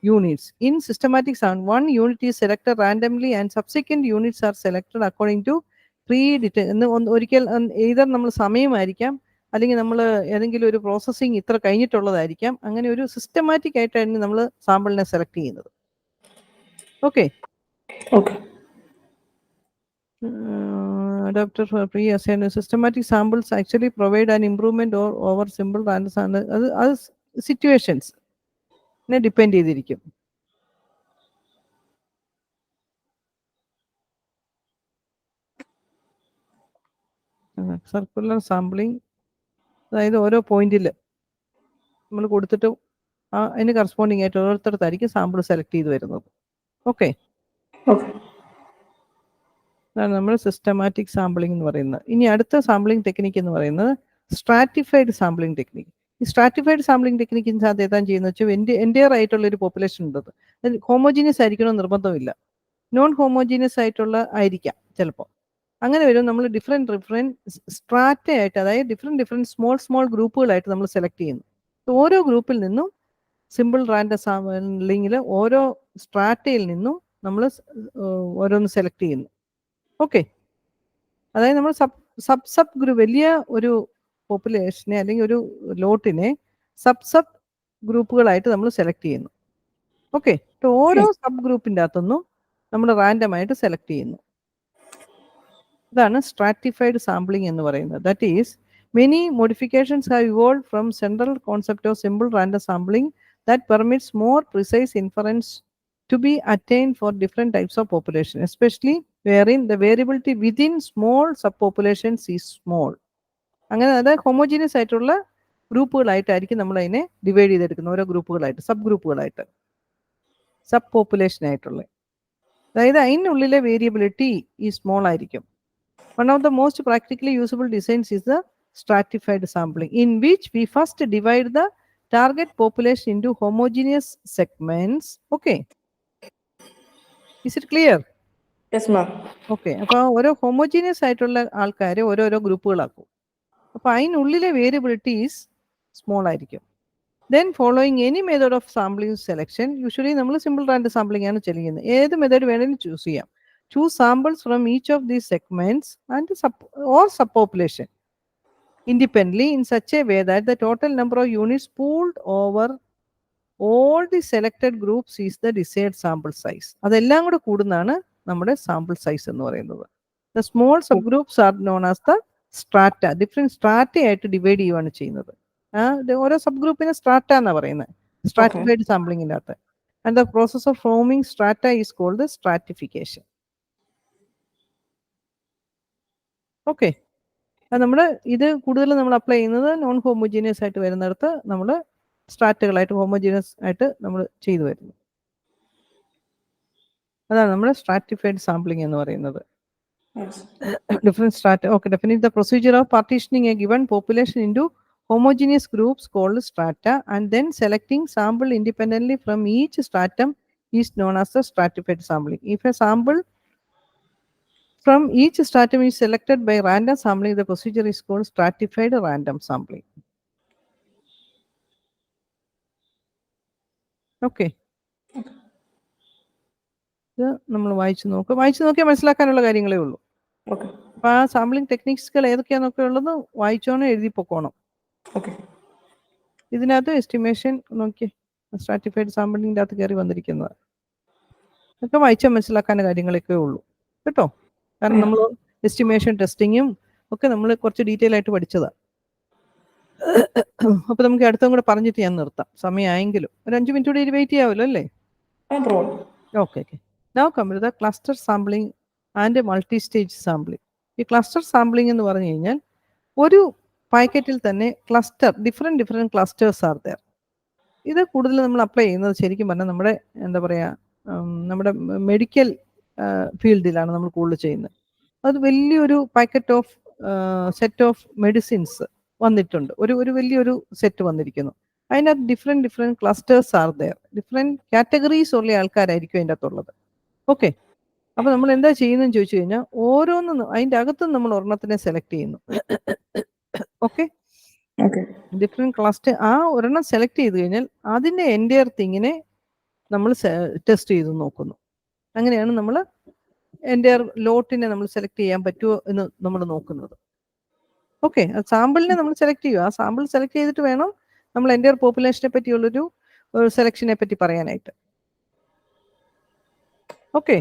units. In systematic sample, one unit is selected randomly and subsequent units are selected according to predetermined. ഒരിക്കൽ either നമ്മൾ സമയമായിരിക്കാം, അല്ലെങ്കിൽ നമ്മൾ ഏതെങ്കിലും ഒരു processing ഇത്ര കഴിഞ്ഞിട്ടുള്ളതായിരിക്കാം. അങ്ങനെ ഒരു systematic ആയിട്ടാണ് നമ്മൾ സാമ്പിളിനെ സെലക്ട് ചെയ്യുന്നത്. Okay, adapted for pre-assigned systematic samples actually provide an improvement or over simple random sample. അത് situations ഡിപ്പെൻഡ് ചെയ്തിരിക്കും. സർക്കുലർ സാമ്പിളിംഗ്, അതായത് ഓരോ പോയിന്റിൽ നമ്മൾ കൊടുത്തിട്ട് അതിന് കറസ്പോണ്ടിങ് ആയിട്ട് ഓരോരുത്തരത്തായിരിക്കും സാമ്പിൾ സെലക്ട് ചെയ്ത് വരുന്നത്. ഓക്കെ, അതാണ് നമ്മൾ സിസ്റ്റമാറ്റിക് സാമ്പിളിംഗ് എന്ന് പറയുന്നത്. ഇനി അടുത്ത സാമ്പിളിംഗ് ടെക്നിക്ക് എന്ന് പറയുന്നത് സ്ട്രാറ്റിഫൈഡ് സാമ്പിളിംഗ് ടെക്നിക്ക്. ഈ സ്ട്രാറ്റിഫൈഡ് സാമ്പിളിംഗ് ടെക്നിക്കിന് സാധ്യത ഏതാ ചെയ്യുന്നത് വെച്ചാൽ എൻ്റെയർ ആയിട്ടുള്ള ഒരു പോപ്പുലേഷൻ ഉണ്ടത്. ഹോമോജീനിയസ് ആയിരിക്കണമെന്ന് നിർബന്ധമില്ല, നോൺ ഹോമോജീനിയസ് ആയിട്ടുള്ള ആയിരിക്കാം ചിലപ്പോൾ. അങ്ങനെ വരും നമ്മൾ ഡിഫറെൻറ്റ് സ്ട്രാറ്റ ആയിട്ട്, അതായത് ഡിഫറെൻറ്റ് സ്മോൾ ഗ്രൂപ്പുകളായിട്ട് നമ്മൾ സെലക്ട് ചെയ്യുന്നു. ഓരോ ഗ്രൂപ്പിൽ നിന്നും സിമ്പിൾ റാൻഡം സാമ്പിളിങ്ങിൽ ഓരോ സ്ട്രാറ്റയിൽ നിന്നും നമ്മൾ ഓരോന്ന് സെലക്ട് ചെയ്യുന്നു. ഓക്കെ, അതായത് നമ്മൾ സബ് ഗ്രൂപ്പ്, വലിയ ഒരു പോപ്പുലേഷനെ അല്ലെങ്കിൽ ഒരു ലോട്ടിനെ സബ് ഗ്രൂപ്പുകളായിട്ട് നമ്മൾ സെലക്ട് ചെയ്യുന്നു. ഓക്കെ, ഓരോ സബ് ഗ്രൂപ്പിൻ്റെ അകത്തുനിന്നും നമ്മൾ റാൻഡമായിട്ട് സെലക്ട് ചെയ്യുന്നു. ഇതാണ് സ്ട്രാറ്റിഫൈഡ് സാമ്പിളിംഗ് എന്ന് പറയുന്നത്. That is many modifications have evolved from central concept of simple random sampling that permits more precise inference to be attained for different types of population, especially wherein the variability within small subpopulations is small. അങ്ങനെ അതായത് homogeneous ആയിട്ടുള്ള ഗ്രൂപ്പുകളായിട്ടായിരിക്കും നമ്മൾ അതിനെ divide ചെയ്തെടുക്കുന്നത്, ഓരോ ഗ്രൂപ്പുകളായിട്ട്, sub ഗ്രൂപ്പുകളായിട്ട്, sub population ആയിട്ടുള്ള. അതായത് അതിനുള്ളിലെ വേരിയബിലിറ്റി ഈ സ്മോൾ ആയിരിക്കും. One of the most practically usable designs is the stratified sampling, in which we first divide the target population into homogeneous segments. Okay, is it clear? Yes ma'am. Okay, അപ്പോൾ ഓരോ homogeneous ആയിട്ടുള്ള ആൾക്കാരെ ഓരോരോ ഗ്രൂപ്പുകളാക്കും. അപ്പോൾ അതിനുള്ളിലെ വേരിയബിലിറ്റീസ് small ആയിരിക്കും. Then following any method of sampling selection, usually നമ്മൾ simple random sampling ആണ് ചെയ്യുന്നത്. ഏത് മെത്തേഡ് വേണമെങ്കിലും ചൂസ് ചെയ്യാം. Choose samples from each of these segments and subpopulation independently in such a way that the total number of units pooled over all the selected groups is the desired sample size. അതെല്ലാം കൂടെ കൂടുന്നതാണ് നമ്മുടെ sample size എന്ന് പറയുന്നത്. The small subgroups are known as the strata. Different strata ആയിട്ട് divide ചെയ്യുകയാണ് ചെയ്യുന്നത്. ഓരോ sub ഗ്രൂപ്പിനെ സ്ട്രാറ്റ എന്നാണ് പറയുന്നത് സ്ട്രാറ്റിഫൈഡ് സാമ്പിളിങ്ങിൻ്റെ അകത്ത്. And the process of forming strata is called stratification. Okay, നമ്മൾ ഇത് കൂടുതൽ നമ്മൾ അപ്ലൈ ചെയ്യുന്നത് നോൺ ഹോമോജീനിയസ് ആയിട്ട് വരുന്നിടത്ത് നമ്മൾ സ്ട്രാറ്റുകളായിട്ട് ഹോമോജീനിയസ് ആയിട്ട് നമ്മൾ ചെയ്തു വരുന്നു. അതാണ് നമ്മൾ സ്ട്രാറ്റിഫൈഡ് സാമ്പിളിംഗ് എന്ന് പറയുന്നത്. Different strata. Okay, definite the procedure of partitioning a given population into homogeneous groups called strata and then selecting sample independently from each stratum is known as the stratified sampling. If a sample from each stratum is selected by random sampling, the procedure is called stratified random sampling. Okay. ഇത് നമ്മൾ വായിച്ചു നോക്കിയാൽ മനസ്സിലാക്കാനുള്ള കാര്യങ്ങളേ ഉള്ളൂ. അപ്പോൾ ആ sampling ടെക്നിക്സുകൾ ഏതൊക്കെയാണെന്നൊക്കെ ഉള്ളത് വായിച്ചോണം, എഴുതി പൊക്കോണം. ഇതിനകത്ത് എസ്റ്റിമേഷൻ നോക്കി സ്ട്രാറ്റിഫൈഡ് സാമ്പിളിൻ്റെ അകത്ത് കയറി വന്നിരിക്കുന്നത് ഒക്കെ വായിച്ചാൽ മനസ്സിലാക്കാനുള്ള കാര്യങ്ങളൊക്കെ ഉള്ളൂ കേട്ടോ. കാരണം നമ്മൾ എസ്റ്റിമേഷൻ ടെസ്റ്റിങ്ങും ഒക്കെ നമ്മൾ കുറച്ച് ഡീറ്റെയിൽ ആയിട്ട് പഠിച്ചതാണ്. അപ്പോൾ നമുക്ക് അടുത്തും കൂടെ പറഞ്ഞിട്ട് ഞാൻ നിർത്താം, സമയമായെങ്കിലും ഒരു 5 മിനിറ്റ് കൂടി വെയിറ്റ് ചെയ്യാമല്ലോ അല്ലേ? Okay. Now come to the cluster sampling and multi stage sampling. ഈ ക്ലസ്റ്റർ സാമ്പിളിംഗ് എന്ന് പറഞ്ഞു കഴിഞ്ഞാൽ ഒരു പാക്കറ്റിൽ തന്നെ ഡിഫറെൻറ്റ് ക്ലസ്റ്റേഴ്സ് ആർ ദർ. ഇത് കൂടുതൽ നമ്മൾ അപ്ലൈ ചെയ്യുന്നത് ശരിക്കും പറഞ്ഞാൽ നമ്മുടെ എന്താ പറയുക, നമ്മുടെ മെഡിക്കൽ ഫീൽഡിലാണ് നമ്മൾ കൂടുതൽ ചെയ്യുന്നത്. അത് വലിയൊരു packet of set of medicines വന്നിട്ടുണ്ട്, ഒരു വലിയൊരു സെറ്റ് വന്നിരിക്കുന്നു. അതിനകത്ത് different clusters are there, different categories ഉള്ള ആൾക്കാരായിരിക്കും അതിൻ്റെ അകത്തുള്ളത്. ഓക്കെ, അപ്പോൾ നമ്മൾ എന്താ ചെയ്യുന്നതെന്ന് ചോദിച്ചു കഴിഞ്ഞാൽ ഓരോന്നും അതിൻ്റെ അകത്തും നമ്മൾ ഒരെണ്ണത്തിനെ സെലക്ട് ചെയ്യുന്നു. ഓക്കെ, ഡിഫറെൻറ്റ് ക്ലസ്റ്റർ ആ ഒരെണ്ണം സെലക്ട് ചെയ്ത് കഴിഞ്ഞാൽ അതിൻ്റെ എൻ്റയർ തിങ്ങിനെ നമ്മൾ ടെസ്റ്റ് ചെയ്ത് നോക്കുന്നു. അങ്ങനെയാണ് നമ്മൾ എൻ്റയർ ലോട്ടിനെ നമ്മൾ സെലക്ട് ചെയ്യാൻ പറ്റുമോ എന്ന് നമ്മൾ നോക്കുന്നത്. ഓക്കെ, സാമ്പിളിനെ നമ്മൾ സെലക്ട് ചെയ്യുക. ആ സാമ്പിൾ സെലക്ട് ചെയ്തിട്ട് വേണം നമ്മൾ എൻ്റയർ പോപ്പുലേഷനെ പറ്റിയുള്ളൊരു സെലക്ഷനെ പറ്റി പറയാനായിട്ട്. Okay,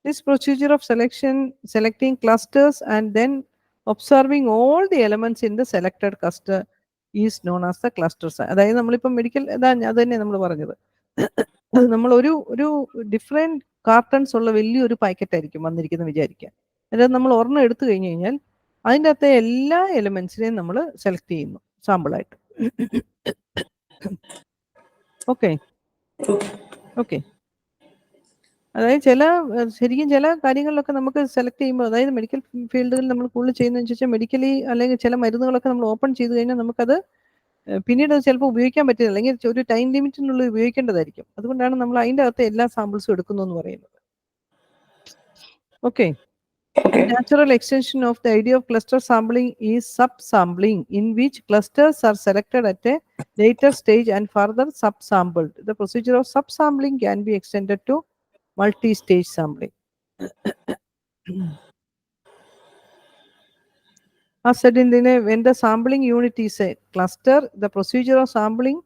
This procedure of selecting clusters and then observing all the elements in the selected cluster is known as the cluster size. അതായത് നമ്മളിപ്പോൾ മെഡിക്കൽ അത് തന്നെ നമ്മൾ പറഞ്ഞത്. നമ്മൾ ഒരു ഡിഫറെൻറ്റ് കാർട്ടൺസ് ഉള്ള വലിയൊരു പാക്കറ്റ് ആയിരിക്കും വന്നിരിക്കുന്നത് വിചാരിക്കുക. അതായത് നമ്മൾ ഒരെണ്ണം എടുത്തു കഴിഞ്ഞ് കഴിഞ്ഞാൽ അതിൻ്റെ അകത്തെ എല്ലാ എലമെന്റ്സിനെയും നമ്മൾ സെലക്ട് ചെയ്യുന്നു സാമ്പിളായിട്ട്. Okay okay. അതായത് ശരിക്കും ചില കാര്യങ്ങളിലൊക്കെ നമുക്ക് സെലക്ട് ചെയ്യുമ്പോൾ, അതായത് മെഡിക്കൽ ഫീൽഡുകളിൽ നമ്മൾ കൂടുതൽ ചെയ്യുന്നതെന്ന് വെച്ചാൽ മെഡിക്കലി അല്ലെങ്കിൽ ചില മരുന്നുകളൊക്കെ നമ്മൾ ഓപ്പൺ ചെയ്ത് കഴിഞ്ഞാൽ നമുക്കത് പിന്നീട് അത് ചിലപ്പോൾ ഉപയോഗിക്കാൻ പറ്റില്ല, അല്ലെങ്കിൽ ഒരു ടൈം ലിമിറ്റിനുള്ളിൽ ഉപയോഗിക്കേണ്ടതായിരിക്കും. അതുകൊണ്ടാണ് നമ്മൾ അതിൻ്റെ അകത്ത് എല്ലാ സാമ്പിൾസും എടുക്കുന്നു എന്ന് പറയുന്നത്. Okay. Natural extension of the idea of cluster sampling is subsampling, in which clusters are selected at a later stage and further subsampled. The procedure of subsampling can be extended to multi-stage sampling. As said when the sampling unit is a cluster, the procedure of sampling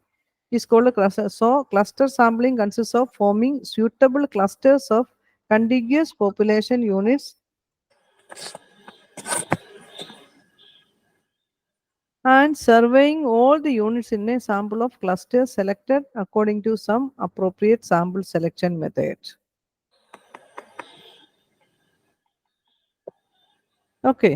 is called a cluster. So, cluster sampling consists of forming suitable clusters of contiguous population units and surveying all the units in a sample of clusters selected according to some appropriate sample selection method. Okay.